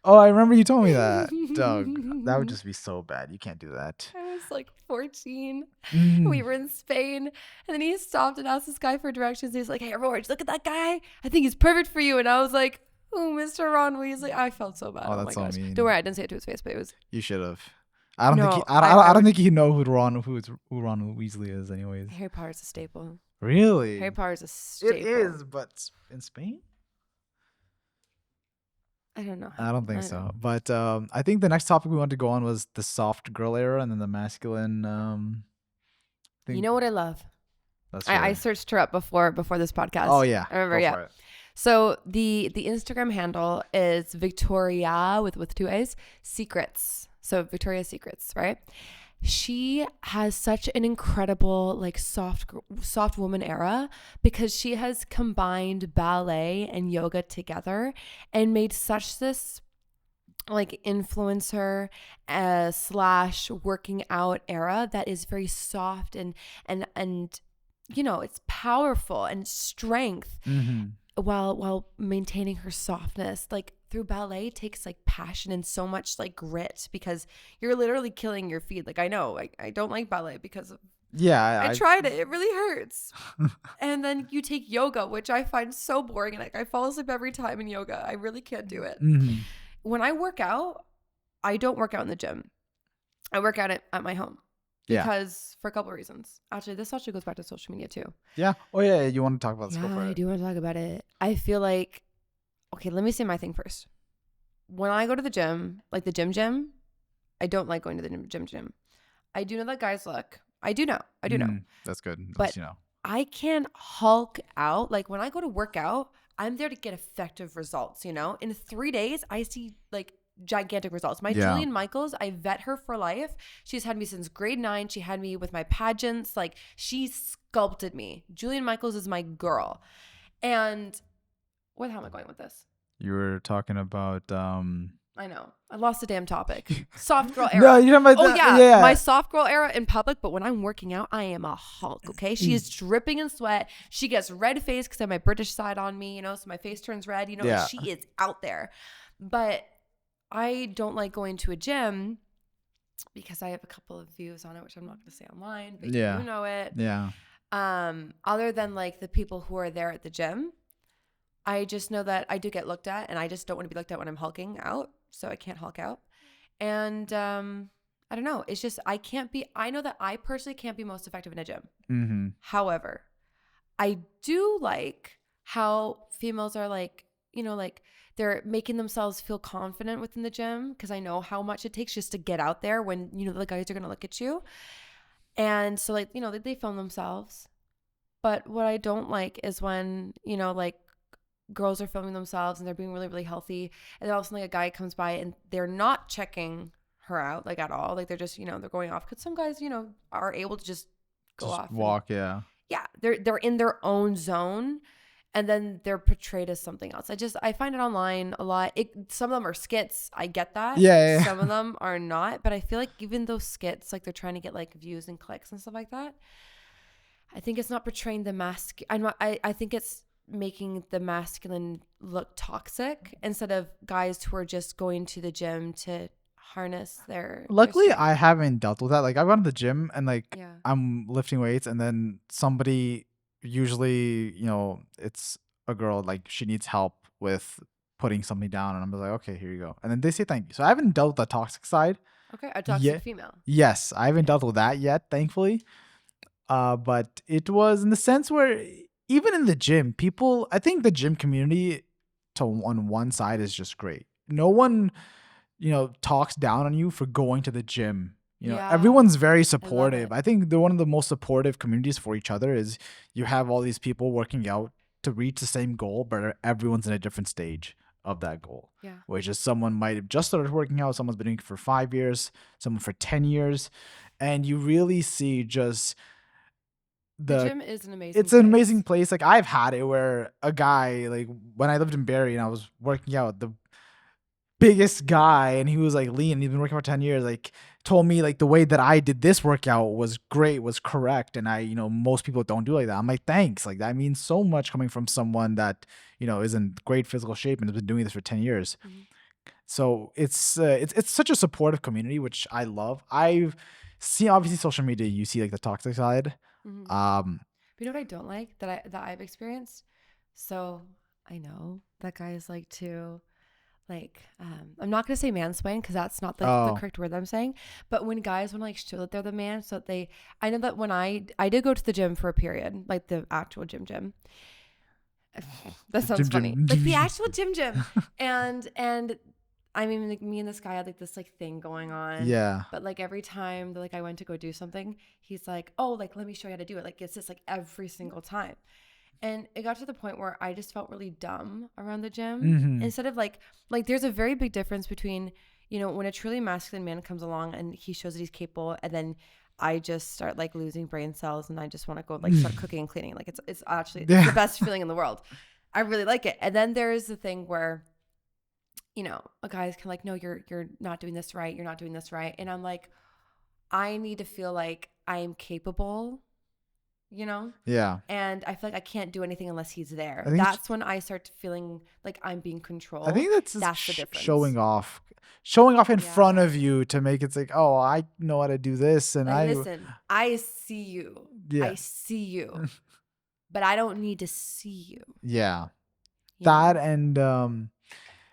oh, I remember you told me that, Doug. That would just be so bad. You can't do that. I was like 14. Mm. We were in Spain, and then he stopped and asked this guy for directions. He's like, "Hey, George, look at that guy. I think he's perfect for you." And I was like, "Oh, Mr. Ron Weasley." I felt so bad. Oh, Oh, that's my so gosh. mean. Don't worry, I didn't say it to his face, but it was. You should have. I don't think No, he, I I don't would- think he know who Ron Weasley is, anyways. Harry Potter's a staple. Really? Harry Potter's a staple. It is, but in Spain? I don't know. I don't think I so. know. But I think the next topic we wanted to go on was the soft girl era and then the masculine. Thing. You know what I love? That's I right. searched her up before this podcast. Oh yeah, I remember. Go Yeah. for it. So the Instagram handle is Victoria with two A's Secrets. So Victoria's Secrets, right? She has such an incredible like soft woman era because she has combined ballet and yoga together and made such this like influencer slash working out era that is very soft and it's powerful and strength while maintaining her softness. Like through ballet takes like passion and so much like grit because you're literally killing your feet. Like I know I don't like ballet because of Yeah, I tried it. It really hurts. And then you take yoga, which I find so boring. And like I fall asleep every time in yoga. I really can't do it. When I work out, I don't work out in the gym. I work out at my home. Yeah. Because for a couple of reasons. Actually, this actually goes back to social media too. Yeah. Oh yeah. You want to talk about this? Go for I it. do want to talk about it. I feel like, okay, let me say my thing first. When I go to the gym, like the gym, I don't like going to the gym. I do know that guys look. I do know. That's good. But I can Hulk out. Like when I go to work out, I'm there to get effective results, In 3 days, I see like gigantic results. My Julian Michaels, I vet her for life. She's had me since grade 9. She had me with my pageants. Like she sculpted me. Julian Michaels is my girl. And how am I going with this? You were talking about I know. I lost the damn topic. Soft girl era. No, you're talking about yeah. My soft girl era in public, but when I'm working out, I am a Hulk, okay? She is dripping in sweat. She gets red face because I have my British side on me, so my face turns red. Like she is out there. But I don't like going to a gym because I have a couple of views on it, which I'm not going to say online, but you know it. Yeah. Other than like the people who are there at the gym, I just know that I do get looked at, and I just don't want to be looked at when I'm hulking out, so I can't hulk out. And I don't know. It's just I know that I personally can't be most effective in a gym. Mm-hmm. However, I do like how females are like, like they're making themselves feel confident within the gym, because I know how much it takes just to get out there when, the guys are going to look at you. And so like, they film themselves. But what I don't like is when, like girls are filming themselves and they're being really, really healthy. And then all of a sudden like a guy comes by and they're not checking her out like at all. Like they're just, they're going off. Because some guys, are able to just go off. Walk, yeah. Yeah. They're in their own zone. And then they're portrayed as something else. I find it online a lot. Some of them are skits. I get that. Yeah. Some of them are not. But I feel like even those skits, like they're trying to get like views and clicks and stuff like that. I think it's not portraying the I think it's making the masculine look toxic instead of guys who are just going to the gym to harness their. Luckily, their I haven't dealt with that. Like I've gone to the gym and like yeah. I'm lifting weights, and then somebody, usually, it's a girl, like she needs help with putting something down, and I'm just like, okay, here you go, and then they say thank you. So I haven't dealt with the toxic side. Okay, a toxic female. Yes, I haven't dealt with that yet, thankfully. But it was in the sense where even in the gym, I think the gym community on one side is just great. No one, talks down on you for going to the gym. Everyone's very supportive. I think they're one of the most supportive communities for each other. Is you have all these people working out to reach the same goal, but everyone's in a different stage of that goal. Yeah. Which is someone might have just started working out, someone's been doing it for 5 years, someone for 10 years. And you really see just the gym is an amazing It's an amazing place. Like I've had it where a guy, like when I lived in Barrie and I was working out, the biggest guy, and he was like lean, he's been working for 10 years, like told me like the way that I did this workout was great, was correct, and I most people don't do like that. I'm like, thanks, like that means so much coming from someone that is in great physical shape and has been doing this for 10 years. Mm-hmm. So it's such a supportive community, which I love. I've seen, obviously, social media, you see like the toxic side. Mm-hmm. But you know what I don't like that I've experienced? So I know that guys like to I'm not going to say mansplain because that's not the correct word that I'm saying. But when guys want to like show that they're the man, so that I know that when I did go to the gym for a period, like the actual gym. That sounds funny. Like the actual gym. And I mean, like me and this guy had like this like thing going on. Yeah. But like every time that like I went to go do something, he's like, oh, like let me show you how to do it. Like it's just like every single time. And it got to the point where I just felt really dumb around the gym. Mm-hmm. Instead of like there's a very big difference between, when a truly masculine man comes along and he shows that he's capable, and then I just start like losing brain cells and I just want to go like start cooking and cleaning. Like it's actually it's the best feeling in the world. I really like it. And then there's the thing where, a guy's kind of like, no, you're not doing this right. You're not doing this right. And I'm like, I need to feel like I'm capable. Yeah. And I feel like I can't do anything unless he's there. That's when I start feeling like I'm being controlled. I think that's the difference. Showing off in front of you to make it like, oh, I know how to do this, and listen, I see you. Yeah. I see you, but I don't need to see you. Yeah. That and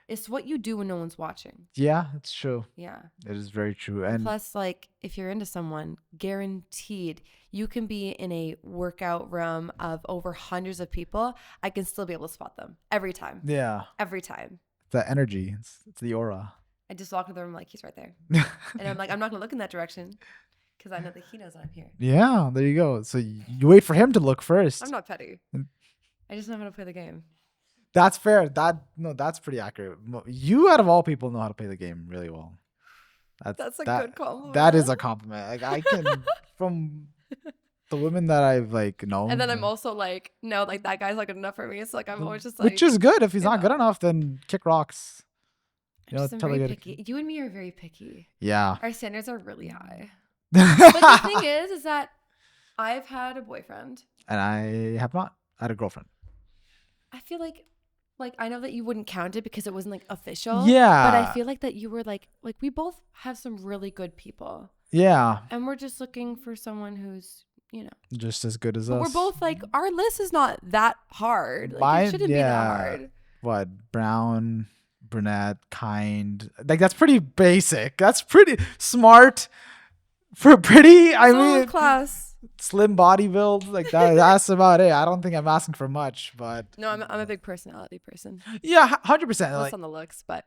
it's what you do when no one's watching. Yeah, it's true. Yeah. It is very true. And plus, like, if you're into someone, guaranteed you can be in a workout room of over hundreds of people. I can still be able to spot them every time. Yeah. Every time. The energy. It's the aura. I just walk into the room like, he's right there. And I'm like, I'm not going to look in that direction because I know that he knows I'm here. Yeah, there you go. So you wait for him to look first. I'm not petty. I just know how to play the game. That's fair. That's pretty accurate. You, out of all people, know how to play the game really well. That's a good compliment. That is a compliment. Like I can from the women that I've like known. And then I'm also like, no, like that guy's not good enough for me. So like I'm always just like, which is good. If he's you not know. good enough, then kick rocks. I'm very picky. You and me are very picky. Yeah. Our standards are really high. But the thing is that I've had a boyfriend. And I have not. I had a girlfriend. I feel like I know that you wouldn't count it because it wasn't like official. Yeah. But I feel like that you were like we both have some really good people. Yeah. And we're just looking for someone who's, you know, just as good as but us. we're both like, our list is not that hard. Like it shouldn't be that hard. What? Brown, brunette, kind. Like that's pretty basic. That's pretty smart. For pretty, I mean, class. Slim body build, like that. That's about it. I don't think I'm asking for much, but no, I'm a big personality person. Yeah, 100%. Less on the looks, but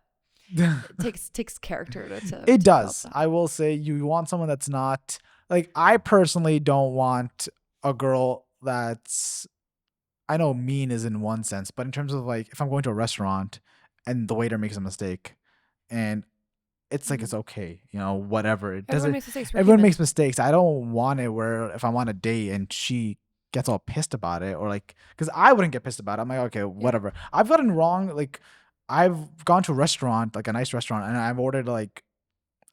it takes character to it does. I will say you want someone that's not like, I personally don't want a girl that's, I know mean is in one sense, but in terms of like if I'm going to a restaurant and the waiter makes a mistake and it's like, it's okay, you know, whatever. It doesn't. Everyone makes mistakes. I don't want it where if I'm on a date and she gets all pissed about it, or like, because I wouldn't get pissed about it. I'm like, okay, whatever. I've gotten wrong. Like, I've gone to a restaurant, like a nice restaurant, and I've ordered like,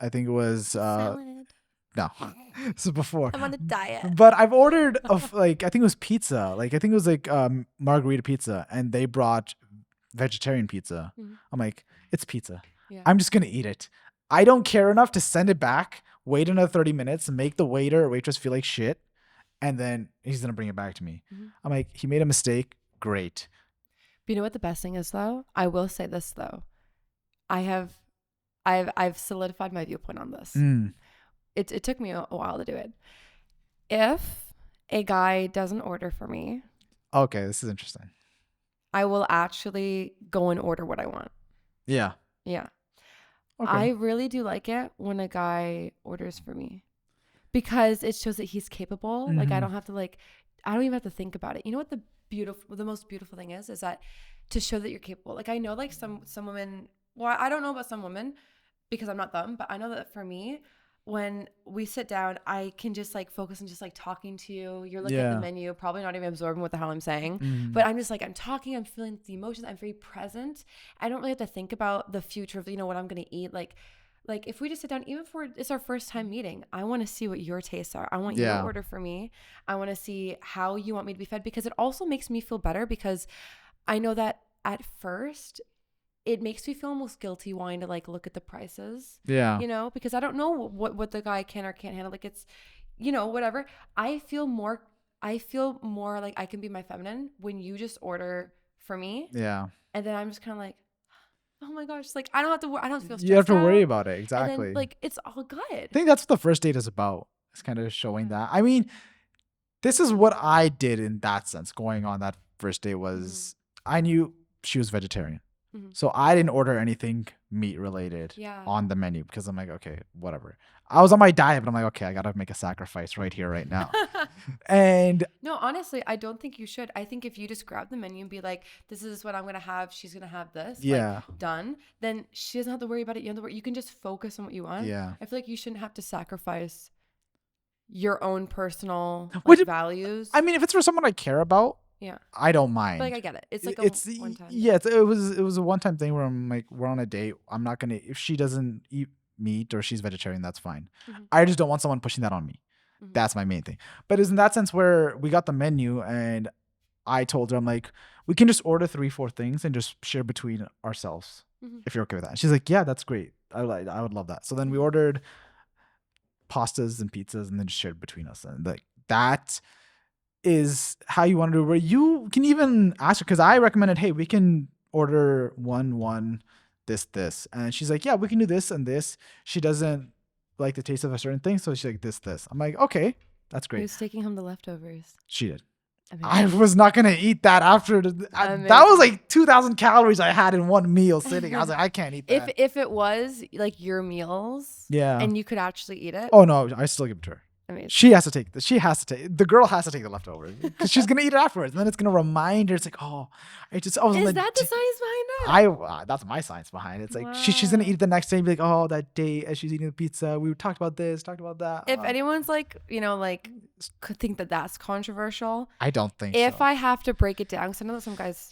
I think it was salad. No, this is before. I'm on a diet. But I've ordered like, I think it was pizza. Like I think it was like margarita pizza, and they brought vegetarian pizza. Mm-hmm. I'm like, it's pizza. Yeah. I'm just gonna eat it. I don't care enough to send it back, wait another 30 minutes, make the waiter or waitress feel like shit, and then he's gonna bring it back to me. Mm-hmm. I'm like, he made a mistake. Great. But you know what the best thing is though? I will say this though. I've solidified my viewpoint on this. It took me a while to do it. If a guy doesn't order for me, okay, this is interesting. I will actually go and order what I want. Yeah. Yeah. Okay. I really do like it when a guy orders for me because it shows that he's capable. Mm-hmm. Like I don't even have to think about it. You know what the most beautiful thing is that to show that you're capable. Like I know like some women, well, I don't know about some women because I'm not them, but I know that for me, when we sit down, I can just like focus on just like talking to you. You're looking at the menu, probably not even absorbing what the hell I'm saying. But I'm just like, I'm talking, I'm feeling the emotions. I'm very present. I don't really have to think about the future of, you know, what I'm going to eat. Like if we just sit down, even if it's our first time meeting, I want to see what your tastes are. I want you to order for me. I want to see how you want me to be fed because it also makes me feel better because I know that at first it makes me feel almost guilty wanting to like look at the prices. Yeah. You know, because I don't know what the guy can or can't handle. Like it's, you know, whatever. I feel more like I can be my feminine when you just order for me. Yeah. And then I'm just kind of like, oh my gosh, like I don't feel stressed. You have to worry about it. Exactly. And then, like it's all good. I think that's what the first date is about. It's kind of showing that. I mean, this is what I did in that sense. Going on that first date was I knew she was vegetarian. Mm-hmm. So I didn't order anything meat related on the menu because I'm like, okay, whatever. I was on my diet, but I'm like, okay, I got to make a sacrifice right here, right now. And no, honestly, I don't think you should. I think if you just grab the menu and be like, this is what I'm going to have. She's going to have this. Yeah. Like, done. Then she doesn't have to worry about it. You can just focus on what you want. Yeah. I feel like you shouldn't have to sacrifice your own personal values. I mean, if it's for someone I care about, I don't mind. But like I get it. It's like a one time. Yeah, it was a one time thing where I'm like, we're on a date. I'm not gonna, if she doesn't eat meat or she's vegetarian, that's fine. Mm-hmm. I just don't want someone pushing that on me. Mm-hmm. That's my main thing. But it's in that sense where we got the menu and I told her, I'm like, we can just order 3-4 things and just share between ourselves if you're okay with that. And she's like, yeah, that's great. I would love that. So then we ordered pastas and pizzas and then just shared between us. And like that is how you want to do it, where you can even ask her, because I recommended, hey, we can order one this, and she's like, yeah, we can do this and this. She doesn't like the taste of a certain thing, so she's like, this. I'm like, okay, that's great. Who's taking home the leftovers? She did. I was not gonna eat that after that was like 2,000 calories I had in one meal sitting. I was like, I can't eat that. If it was like your meals, and you could actually eat it. Oh no, I still give it to her. anyways. She has to take the girl has to take the leftovers because she's gonna eat it afterwards, and then it's gonna remind her. It's like, oh, I just oh, Is that the science behind it? that's my science behind it. It's like she's gonna eat it the next day and be like, oh, that day as she's eating the pizza, we talked about this, talked about that. If anyone's like, like could think that that's controversial, I don't think if so. I have to break it down, because I know that some guys,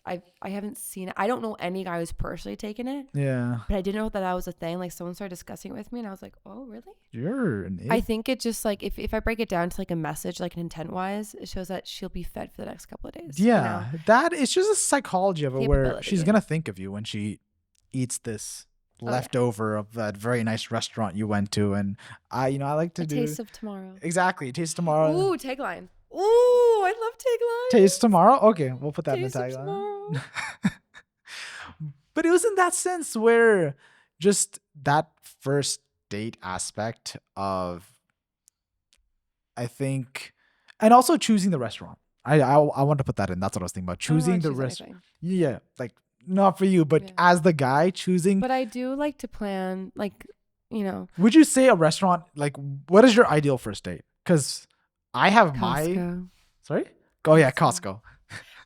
I haven't seen it. I don't know any guy who's personally taken it. Yeah. But I didn't know that was a thing. Like someone started discussing it with me and I was like, oh, really? You're an idiot. I think it just like, if I break it down to like a message, like an intent wise, it shows that she'll be fed for the next couple of days. Yeah. That it's just a psychology of it where she's going to think of you when she eats this leftover of that very nice restaurant you went to. And I like to do taste of tomorrow. Exactly. Taste tomorrow. Ooh, tagline. Ooh, I love taglines. Taste tomorrow. Okay, we'll put that Taste in the tagline. tomorrow. But it was in that sense where just that first date aspect of, I think, and also choosing the restaurant. I want to put that in. That's what I was thinking about. Choosing the restaurant. Yeah, like not for you, but as the guy choosing. But I do like to plan, like, Would you say a restaurant, like, what is your ideal first date? Because I have Costco. Sorry? Oh, yeah, Costco.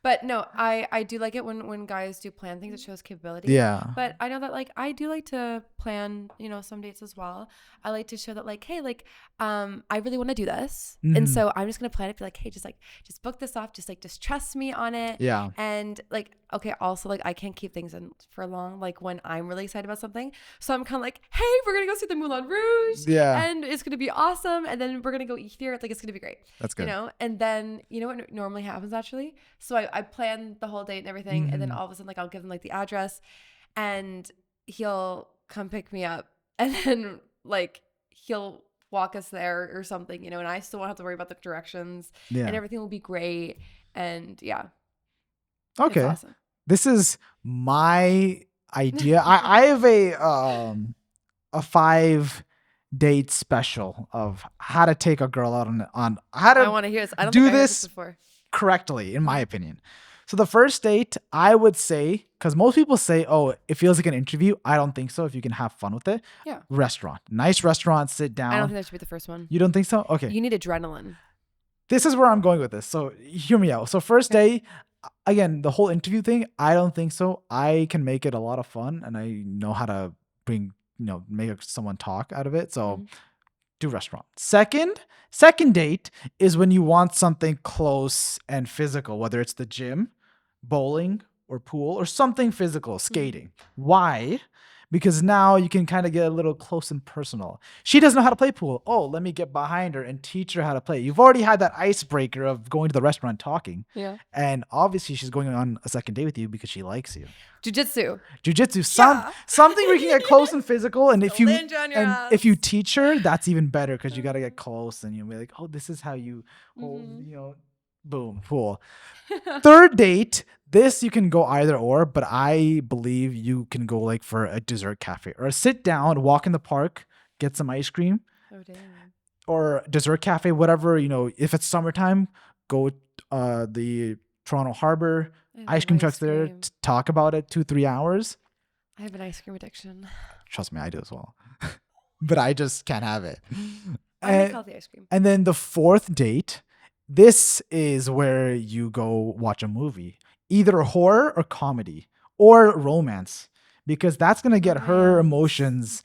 But no, I do like it when guys do plan things. It shows capability. Yeah. But I know that like I do like to plan, some dates as well. I like to show that like, hey, like I really want to do this. Mm-hmm. And so I'm just gonna plan it, be like, hey, just book this off, just trust me on it. Yeah. And like, okay, also like I can't keep things in for long, like when I'm really excited about something. So I'm kind of like, hey, we're gonna go see the Moulin Rouge. Yeah. And it's gonna be awesome. And then we're gonna go eat here. Like it's gonna be great. That's good. And then what normally happens actually? So I plan the whole date and everything, Mm-hmm. and then all of a sudden like I'll give him like the address and he'll come pick me up, and then like he'll walk us there or something, and I still won't have to worry about the directions, and everything will be great. And okay, it's awesome. This is my idea. I have a 5-date special of how to take a girl out on how to I want to hear this. I don't do think I heard this before. correctly, in my opinion. So the first date, I would say, because most people say, oh, it feels like an interview. I don't think so. If you can have fun with it. Yeah. Restaurant. Nice restaurant. Sit down. I don't think that should be the first one. You don't think so? Okay. You need adrenaline. This is where I'm going with this. So hear me out. So first day, again, the whole interview thing, I don't think so. I can make it a lot of fun, and I know how to make someone talk out of it. So do restaurant. Second date is when you want something close and physical, whether it's the gym, bowling, or pool, or something physical, skating. Why? Because now you can kind of get a little close and personal. She doesn't know how to play pool. Oh, let me get behind her and teach her how to play. You've already had that icebreaker of going to the restaurant talking. Yeah. And obviously she's going on a second date with you because she likes you. Jiu-jitsu. Something where you can get close and physical. And if you teach her, that's even better because you got to get close and you'll be like, oh, this is how you hold, boom, pool. Third date, this you can go either or, but I believe you can go like for a dessert cafe or a sit down, walk in the park, get some ice cream. Oh, damn. Or dessert cafe, whatever, if it's summertime, go the Toronto Harbor, ice cream trucks there, talk about it 2-3 hours. I have an ice cream addiction. Trust me, I do as well. But I just can't have it. I make healthy ice cream. And then the fourth date, this is where you go watch a movie, either horror or comedy or romance, because that's going to get her emotions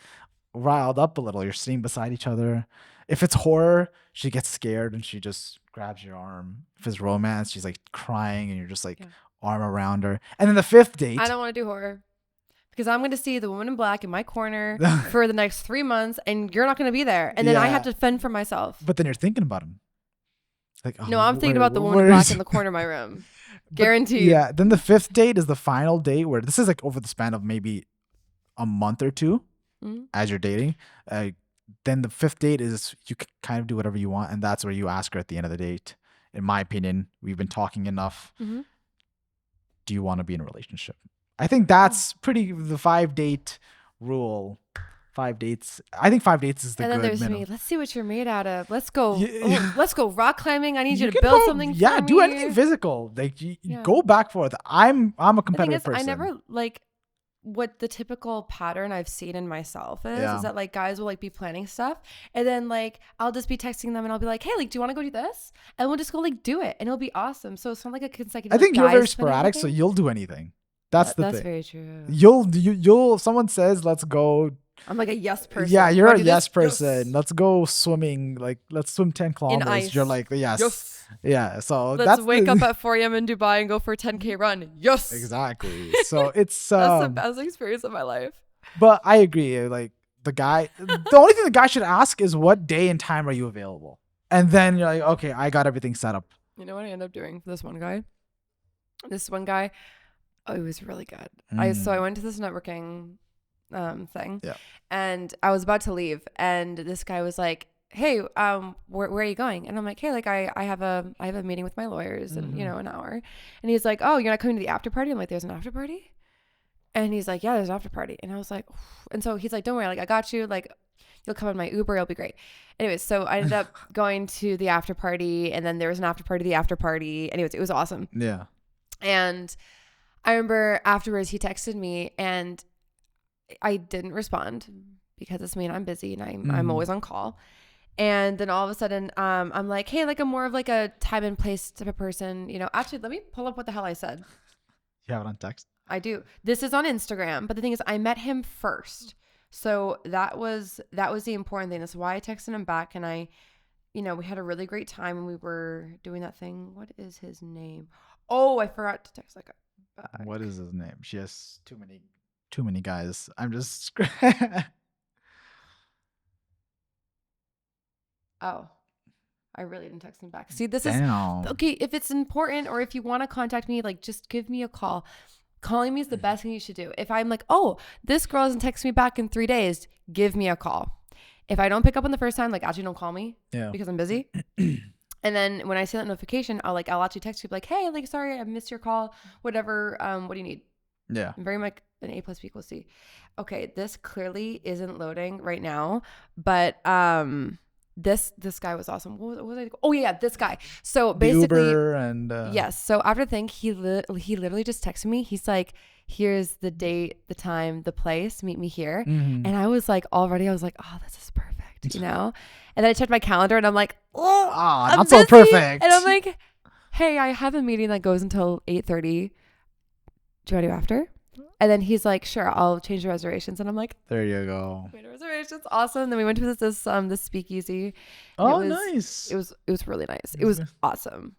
riled up a little. You're sitting beside each other. If it's horror, she gets scared and she just grabs your arm. If it's romance, she's like crying and you're just like arm around her. And then the fifth date. I don't want to do horror because I'm going to see the woman in black in my corner for the next 3 months and you're not going to be there. And then I have to fend for myself. But then you're thinking about him. Like, no, I'm thinking about the woman in black in the corner of my room. Guaranteed. Yeah. Then the fifth date is the final date where this is like over the span of maybe a month or two as you're dating. Then the fifth date is you can kind of do whatever you want. And that's where you ask her at the end of the date. In my opinion, we've been talking enough. Do you want to be in a relationship? I think that's pretty the 5-date rule. 5 dates. I think 5 dates is the good minimum. And then there's me. Let's see what you're made out of. Let's go. Let's go rock climbing. I need you to build something. Yeah, for do me. anything physical. Like go back forth. I'm a competitive person. I never what the typical pattern I've seen in myself is Yeah. that like guys will like be planning stuff, and then like I'll just be texting them and I'll be like, hey, like, do you want to go do this? And we'll just go like do it, and it'll be awesome. So it's not like a consecutive. I think like, you're very guys planning sporadic, so everything. you'll do anything. That's the That's thing. very true. You'll. If someone says, "Let's go." I'm like a yes person. Yeah, you're Wanna a do yes this? person. Yes. Let's go swimming. Like, let's swim 10 kilometers. ice. You're like, yes. Yes. Yeah. So Let's that's wake up at 4 a.m. in Dubai and go for a 10K run. Yes. exactly. So it's That's the best experience of my life. But I agree. Like the only thing the guy should ask is what day and time are you available, and then you're like, okay, I got everything set up. You know what I ended up doing for this one guy? Oh, it was really good. So I went to this networking thing, Yeah. and I was about to leave, and this guy was like, hey, where are you going? And I'm like, hey, like I have a meeting with my lawyers in, an hour. And he's like, oh, you're not coming to the after party? I'm like, there's an after party? And he's like, yeah, there's an after party. And I was like, and so he's like, don't worry, like I got you, like you'll come on my Uber, it'll be great. Anyways, so I ended up going to the after party, and then there was an after party, the after party. Anyways, it was awesome. Yeah. And I remember afterwards he texted me, and I didn't respond because it's me and I'm busy and I'm always on call. And then all of a sudden, I'm like, hey, like I'm more of like a time and place type of person. Actually, let me pull up what the hell I said. You have it on text? I do. This is on Instagram, but the thing is, I met him first. So that was the important thing. That's why I texted him back, and we had a really great time when we were doing that thing. What is his name? Oh, I forgot to text like back. What is his name? She has too many guys. I'm just Oh, I really didn't text him back. See, this Damn. is okay. If it's important or if you want to contact me, like just give me a call. Calling me is the best thing you should do. If I'm like, oh, this girl hasn't texted me back in 3 days, give me a call. If I don't pick up on the first time, like actually don't call me because I'm busy. And then when I see that notification, I'll actually text you like, hey, like sorry, I missed your call. Whatever. What do you need? Yeah. I'm very much an A+ equals C. Okay, this clearly isn't loading right now, but this guy was awesome. What was I? Oh yeah, this guy. So basically, The Uber and yes. So after the thing, he literally just texted me. He's like, "Here's the date, the time, the place. Meet me here." Mhm. And I was like, oh, this is perfect, And then I checked my calendar, and I'm like, oh, I'm not so busy. perfect. And I'm like, hey, I have a meeting that goes until 8:30. Do you want to do after? And then he's like, sure, I'll change the reservations. And I'm like, there you go. made reservations, awesome. Then we went to this speakeasy. Oh, nice. It was really nice. It was awesome.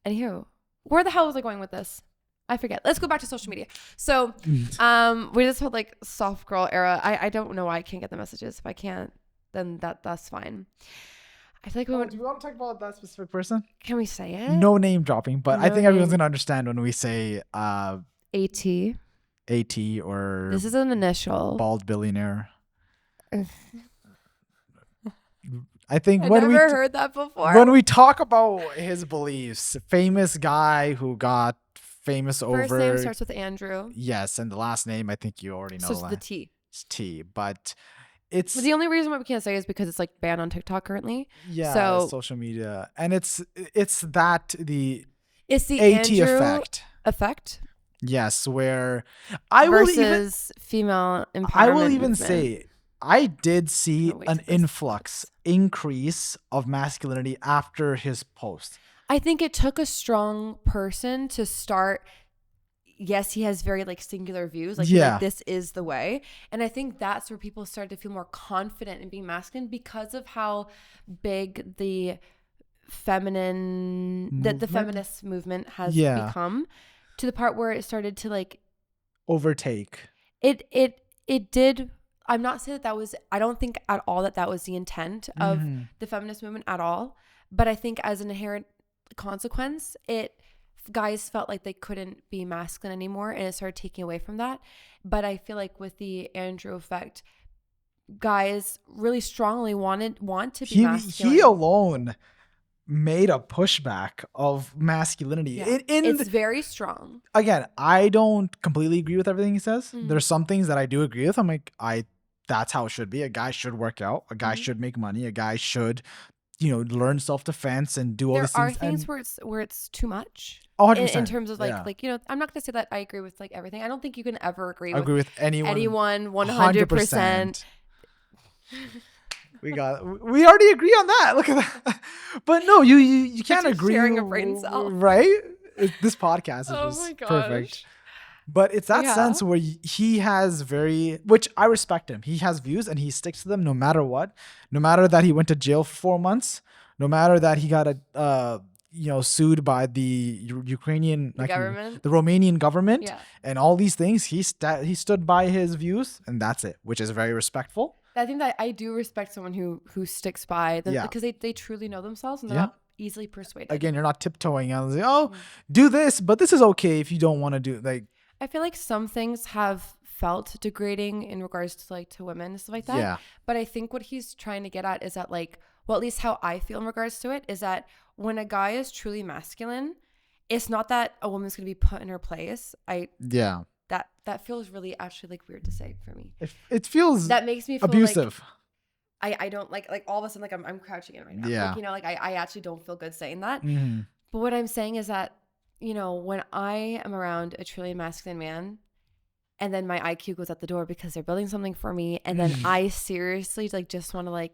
Anywho, where the hell was I going with this? I forget. Let's go back to social media. So, we just had like soft girl era. I don't know why I can't get the messages. If I can't, then that's fine. I feel like do you want to talk about that specific person? Can we say it? No name dropping, but I No think everyone's name. gonna understand when we say AT. or This is an initial. bald billionaire. I think I when never heard that before. when we talk about his beliefs, famous guy who got famous First over name starts with Andrew. yes, and the last name I think you already know. So it's the T. It's T, but it's But the only reason why we can't say is because it's like banned on TikTok currently. yeah, So social media, and it's the it's the AT Andrew effect. Yes, where versus female empowerment. I will even movement. say I did see Oh, wait, an this- influx, increase of masculinity after his post. I think it took a strong person to start. Yes, he has very like singular views. Like, Yeah. this is the way. And I think that's where people started to feel more confident in being masculine because of how big the the feminist movement has become, to the part where it started to like overtake. It did. I'm not saying that was, I don't think at all that was the intent of the feminist movement at all. But I think as an inherent consequence, guys felt like they couldn't be masculine anymore, and it started taking away from that. But I feel like with the Andrew effect, guys really strongly want to be masculine. He alone made a pushback of masculinity. Yeah. It's very strong. Again, I don't completely agree with everything he says. Mhm. There's some things that I do agree with. I'm like, that's how it should be. A guy should work out. A guy Mhm. should make money. A guy should, learn self-defense and do all There these are things. things And where it's too much. 100%. In terms of Yeah. I'm not gonna say that I agree with like everything. I don't think you can ever agree I with agree with anyone 100%. 100%. We already agree on that. Look at that. But no, you can't Just agree, sharing a brain cell. right? This podcast is Oh just my gosh. perfect. But it's that sense where he has which I respect him. He has views and he sticks to them no matter what. No matter that he went to jail for 4 months. No matter that he got sued by the Ukrainian, government, the Romanian government, yeah, and all these things. He stood by his views, and that's it, which is very respectful. I think that I do respect someone who sticks by them because they truly know themselves and they're not easily persuaded. Again, you're not tiptoeing and like, do this, but this is okay if you don't want to do like. I feel like some things have felt degrading in regards to to women and stuff like that. Yeah. But I think what he's trying to get at is that at least how I feel in regards to it is that when a guy is truly masculine, it's not that a woman's going to be put in her place. That feels really actually weird to say for me. It feels that makes me feel abusive. I don't like all of a sudden I'm crouching in right now. Yeah. I actually don't feel good saying that. Mm-hmm. But what I'm saying is that, when I am around a truly masculine man and then my IQ goes out the door because they're building something for me and then I seriously just want to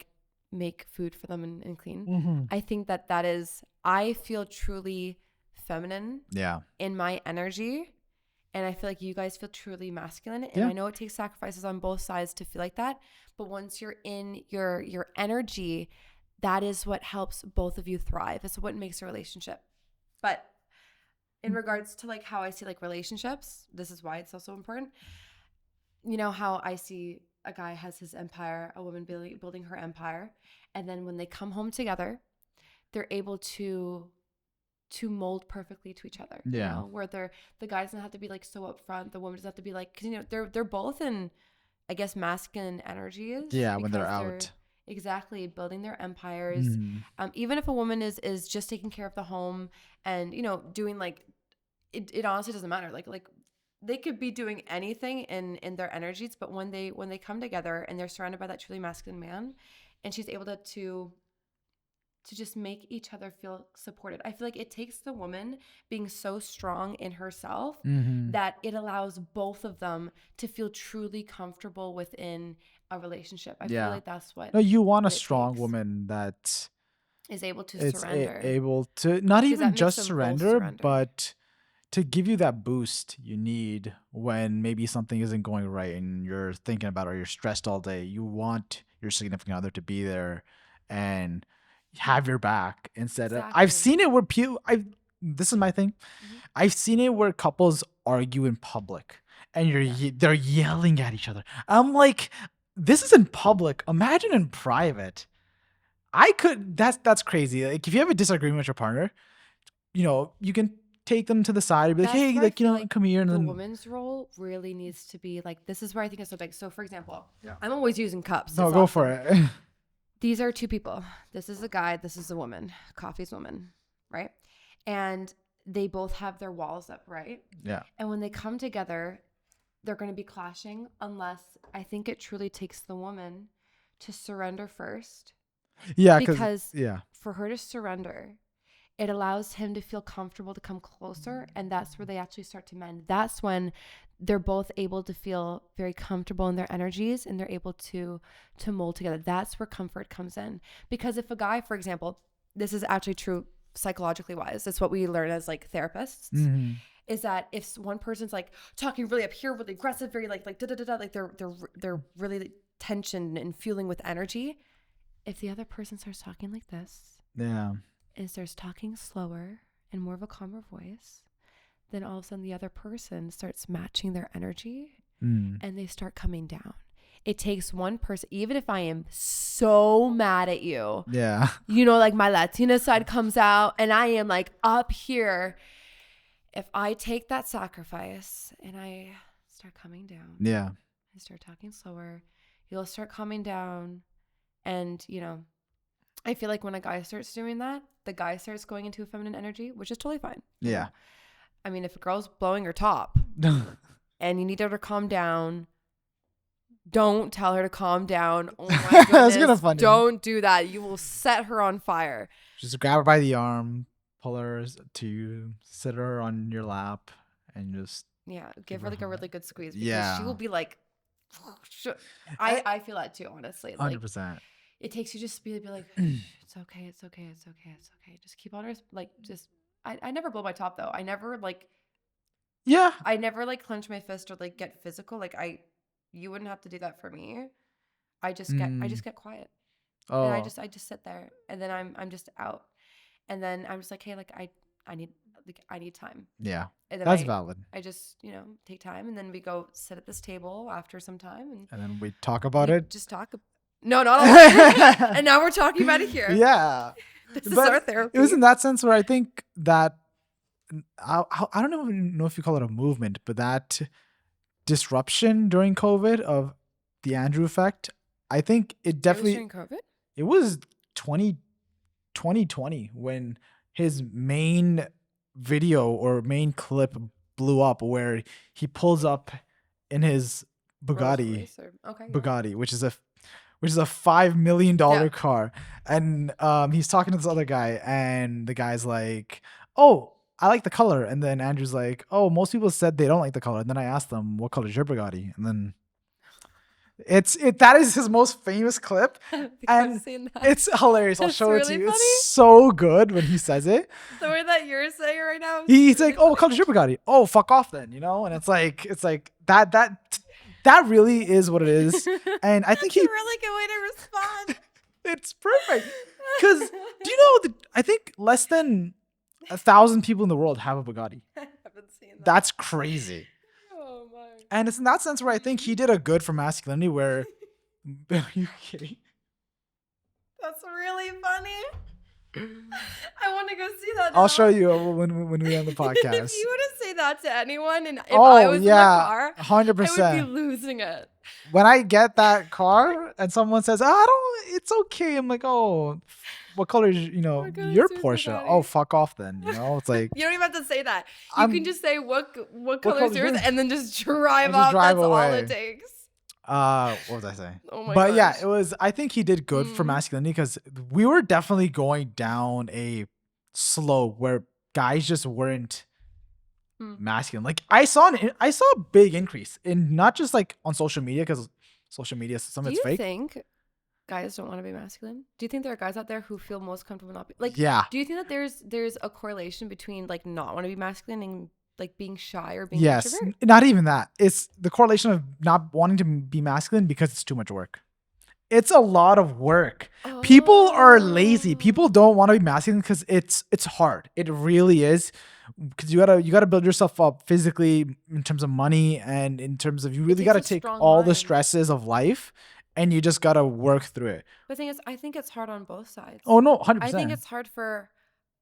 make food for them and clean. Mm-hmm. I think that is, I feel truly feminine in my energy. And I feel like you guys feel truly masculine. And I know it takes sacrifices on both sides to feel like that. But once you're in your energy, that is what helps both of you thrive. It's what makes a relationship. But in regards to how I see relationships, this is why it's also important. You know how I see a guy has his empire, a woman building her empire. And then when they come home together, they're able to mold perfectly to each other. Where the guy doesn't have to be so upfront, the woman doesn't have to be because they're both in, I guess, masculine energies. When they're out. Exactly, building their empires. Even if a woman is just taking care of the home and doing it honestly doesn't matter. They could be doing anything in their energies, but when they come together and they're surrounded by that truly masculine man, and she's able to just make each other feel supported. I feel like it takes the woman being so strong in herself that it allows both of them to feel truly comfortable within a relationship. I feel like that's what. No, you want a strong woman that is able to surrender. Able to not even just surrender, but to give you that boost you need when maybe something isn't going right and you're thinking about it or you're stressed all day. You want your significant other to be there and have your back instead of. I've seen it where this is my thing. I've seen it where couples argue in public and they're yelling at each other. I'm like, this is in public. Imagine in private. That's crazy. If you have a disagreement with your partner, you can take them to the side and be like, hey, come here. And the then woman's role really needs to be this is where I think it's so big. So for example, I'm always using cups. No, go for it. These are two people. This is a guy. This is a woman. Coffee's woman, right? And they both have their walls up, right? Yeah. And when they come together, they're going to be clashing unless I think it truly takes the woman to surrender first. Yeah. Because for her to surrender, it allows him to feel comfortable to come closer. And that's where they actually start to mend. That's when they're both able to feel very comfortable in their energies and they're able to mold together. That's where comfort comes in. Because if a guy, for example, this is actually true psychologically wise, that's what we learn as therapists, is that if one person's talking really up here, really aggressive, very they're really tensioned and fueling with energy. If the other person starts talking like this, and starts talking slower and more of a calmer voice, then all of a sudden the other person starts matching their energy and they start coming down. It takes one person, even if I am so mad at you, my Latina side comes out and I am up here. If I take that sacrifice and I start coming down, I start talking slower, you'll start coming down. And, I feel like when a guy starts doing that, the guy starts going into a feminine energy, which is totally fine. Yeah. I mean, if a girl's blowing her top and you need her to calm down, Don't tell her to calm down. Oh my That's goodness. kind of funny. Don't do that. You will set her on fire. Just grab her by the arm, pull her to sit her on your lap, and just Yeah, give her like a really good squeeze because Yeah. she will be like, I feel that too, honestly. Like 100%. it takes you just to be like, it's okay, it's okay, it's okay, it's okay. Just keep on her, like, just, I never blow my top though. I never like clench my fist or like get physical. Like you wouldn't have to do that for me. I just get quiet. And I just sit there and then I'm just out. And then I'm just like, hey, like I need time. Yeah. And then That's valid. I just, take time and then we go sit at this table after some time and then we talk about it. Just talk. No, not all. And now we're talking about it here. Yeah. This is our therapy. It was in that sense where I think that I don't even know if you call it a movement, but that disruption during COVID of the Andrew effect, I think it definitely. During COVID? It was 2020 when his main video or main clip blew up, where he pulls up in his Bugatti, which is a $5 million car, and he's talking to this other guy, and the guy's like, "Oh, I like the color," and then Andrew's like, "Oh, most people said they don't like the color," and then I asked them, "What color is your Bugatti?" and then that is his most famous clip, and it's hilarious. I'll show it to you. Funny. It's so good when he says it. The way that you're saying it right now. He's like, "Oh, what color's your Bugatti?" "Oh, fuck off then," and it's like that really is what it is. And I think That's a really good way to respond. It's perfect because do you know I think less than 1,000 people in the world have a Bugatti. I haven't seen that. That's crazy. Oh my. And it's in that sense where I think he did a good for masculinity where are you kidding? That's really funny. I want to go see that now. I'll show you when we end the podcast. If you were to say that to anyone and if I was in the car, 100%. I would be losing it. When I get that car and someone says, it's okay. I'm like, oh, what color is, your Porsche? Oh, fuck off then. It's like. You don't even have to say that. You can just say what color is yours and then just drive off. That's away. all it takes. What was I saying? Oh my But gosh. yeah, I think he did good for masculinity because we were definitely going down a slope where guys just weren't masculine. Like I saw a big increase in not just like on social media because social media some of it's fake. Do you think guys don't want to be masculine? Do you think there are guys out there who feel most comfortable not like? Yeah. Do you think that there's a correlation between like not want to be masculine and like being shy or being yes, introvert? Not even that. It's the correlation of not wanting to be masculine because it's too much work. It's a lot of work. Oh. People are lazy. People don't want to be masculine because it's hard. It really is. Because you gotta build yourself up physically in terms of money and in terms of you really gotta take all the stresses of life and you just gotta work through it. The thing is, I think it's hard on both sides. Oh no, 100%. I think it's hard for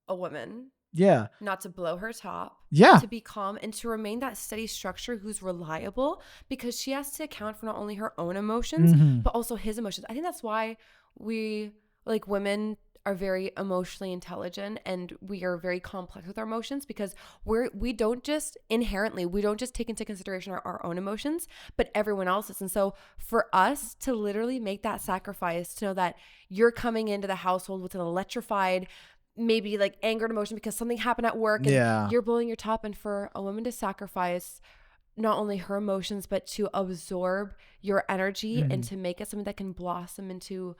a woman. Yeah. Not to blow her top. Yeah. To be calm and to remain that steady structure who's reliable because she has to account for not only her own emotions, but also his emotions. I think that's why we, like women, are very emotionally intelligent and we are very complex with our emotions because we don't just take into consideration our own emotions, but everyone else's. And so for us to literally make that sacrifice, to know that you're coming into the household with an electrified, maybe like angered emotion because something happened at work and you're blowing your top, and for a woman to sacrifice not only her emotions but to absorb your energy and to make it something that can blossom into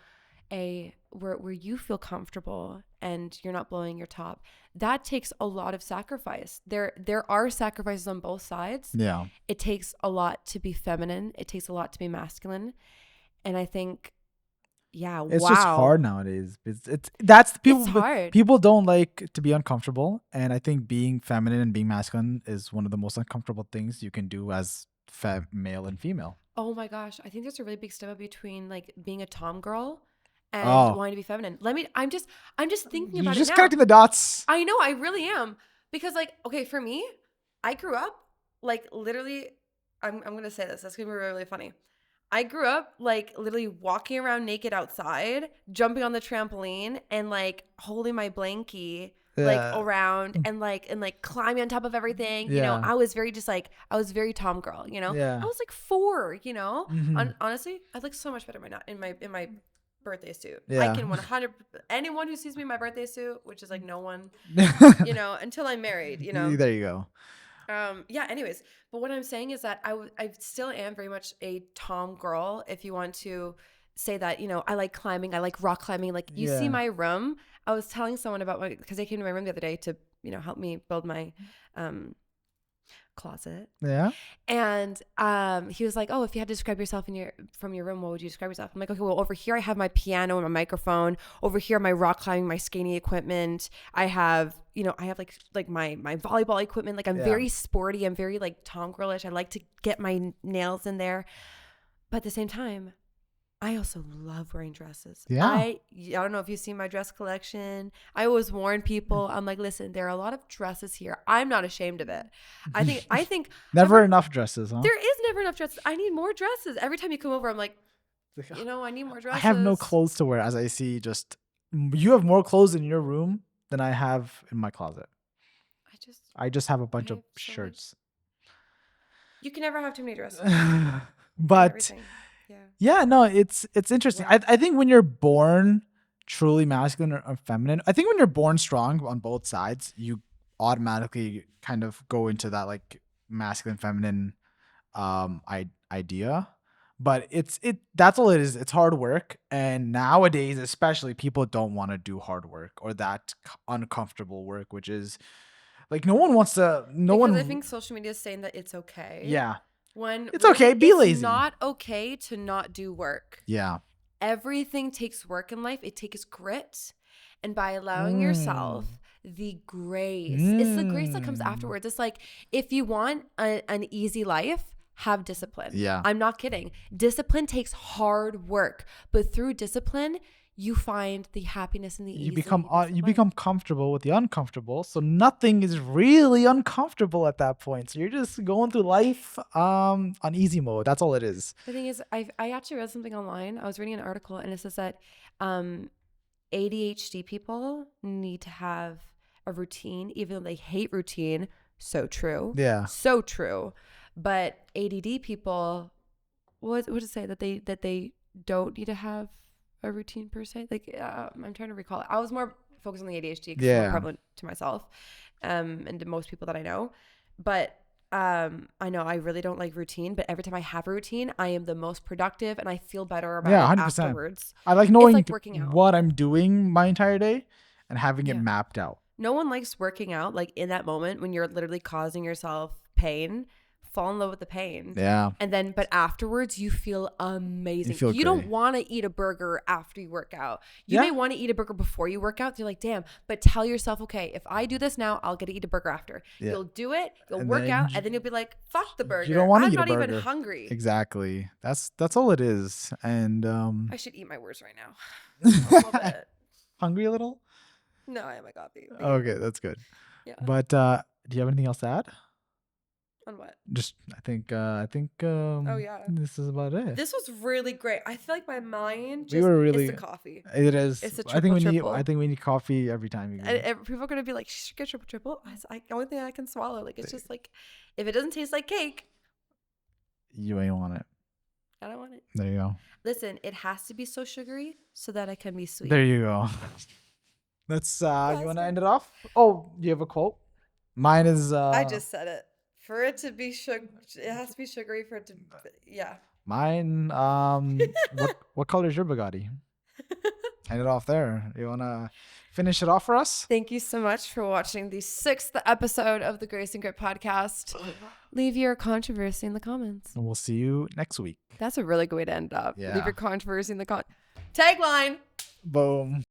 where you feel comfortable and you're not blowing your top, that takes a lot of sacrifice. There are sacrifices on both sides. Yeah. It takes a lot to be feminine. It takes a lot to be masculine. And I think it's just hard nowadays. It's hard. People don't like to be uncomfortable, and I think being feminine and being masculine is one of the most uncomfortable things you can do as male and female. Oh my gosh, I think there's a really big stigma between like being a tom girl and wanting to be feminine. I'm just thinking about it now. You're just connecting the dots. I know, I really am, because like, okay, for me, I grew up like literally. I'm gonna say this. That's gonna be really, really funny. I grew up like literally walking around naked outside, jumping on the trampoline and like holding my blankie like Yeah. around and climbing on top of everything. Yeah. I was very I was very Tom girl. Yeah. I was like 4. Mhm. Honestly, I look so much better in my birthday suit. I Yeah. can 100. Anyone who sees me in my birthday suit, which is like no one, until I'm married. There you go. Yeah, anyways, but what I'm saying is that I still am very much a Tom girl, if you want to say that. I like climbing, I like rock climbing. Like, you see Yeah. my room. I was telling someone about because they came to my room the other day to help me build my closet. Yeah. And he was like, "Oh, if you had to describe yourself from your room, what would you describe yourself?" I'm like, "Okay, well, over here I have my piano and my microphone. Over here, my rock climbing, my skating equipment. I have like my volleyball equipment. Like, I'm very sporty. I'm very like Tom girlish. I like to get my nails in there. But at the same time, I also love wearing dresses. Yeah. I don't know if you've seen my dress collection. I always warn people. I'm like, listen, there are a lot of dresses here. I'm not ashamed of it. I think Never enough dresses, huh? there is never enough dresses. I need more dresses. Every time you come over, I'm like, I need more dresses. I have no clothes to wear, as I see. Just you have more clothes in your room than I have in my closet. I just have a bunch of shirts. You can never have too many dresses. But yeah, no, it's interesting. I think when you're born truly masculine or feminine, I think when you're born strong on both sides, you automatically kind of go into that like masculine feminine idea. But that's all it is. It's hard work, and nowadays especially people don't want to do hard work or that uncomfortable work, which is like no one wants to. Because I think social media is saying that it's okay. Yeah. When it's okay, be lazy. It's not okay to not do work. Yeah. Everything takes work in life. It takes grit. And by allowing yourself the grace, it's the grace that comes afterwards. It's like, if you want an easy life, have discipline. Yeah. I'm not kidding. Discipline takes hard work, but through discipline, you find the happiness and the ease. You become comfortable with the uncomfortable, so nothing is really uncomfortable at that point. So you're just going through life on easy mode. That's all it is. The thing is, I actually read something online. I was reading an article, and it says that ADHD people need to have a routine, even though they hate routine. So true. Yeah. So true. But ADD people, what does it say that they don't need to have a routine per se? Like, I'm trying to recall. I was more focused on the ADHD because it's more prevalent to myself and to most people that I know. But I know I really don't like routine, but every time I have a routine, I am the most productive and I feel better about it 100%. Afterwards. I like knowing like working out. What I'm doing my entire day and having it mapped out. No one likes working out like in that moment when you're literally causing yourself pain. Fall in love with the pain. Yeah. And then, but afterwards, you feel amazing. You don't want to eat a burger after you work out. You may want to eat a burger before you work out. You're like, damn. But tell yourself, okay, if I do this now, I'll get to eat a burger after. Yeah. You'll do it. You'll work out, and then you'll be like, fuck the burger. You don't want to eat a burger. I'm not even hungry. Exactly. That's all it is. And I should eat my words right now. A little bit. Hungry a little? No, I have my coffee. Okay, that's good. Yeah. But do you have anything else to add? On what? Just I think oh yeah, this is about it. This was really great. I feel like my mind just it's the coffee. It is. It's a triple, I think we need coffee every time you and people are gonna be like, get triple. The only thing I can swallow. Like, it's just like, if it doesn't taste like cake, you ain't want it. I don't want it. There you go. Listen, it has to be so sugary so that it can be sweet. There you go. Let's you want to end it off? Oh, do you have a quote? Mine is I just said it. For it to be it has to be sugary for it to, Mine, what color is your Bugatti? End it off there. You want to finish it off for us? Thank you so much for watching the 6th episode of the Grace and Grit podcast. Leave your controversy in the comments. And we'll see you next week. That's a really good way to end up. Yeah. Leave your controversy in the tagline. Boom.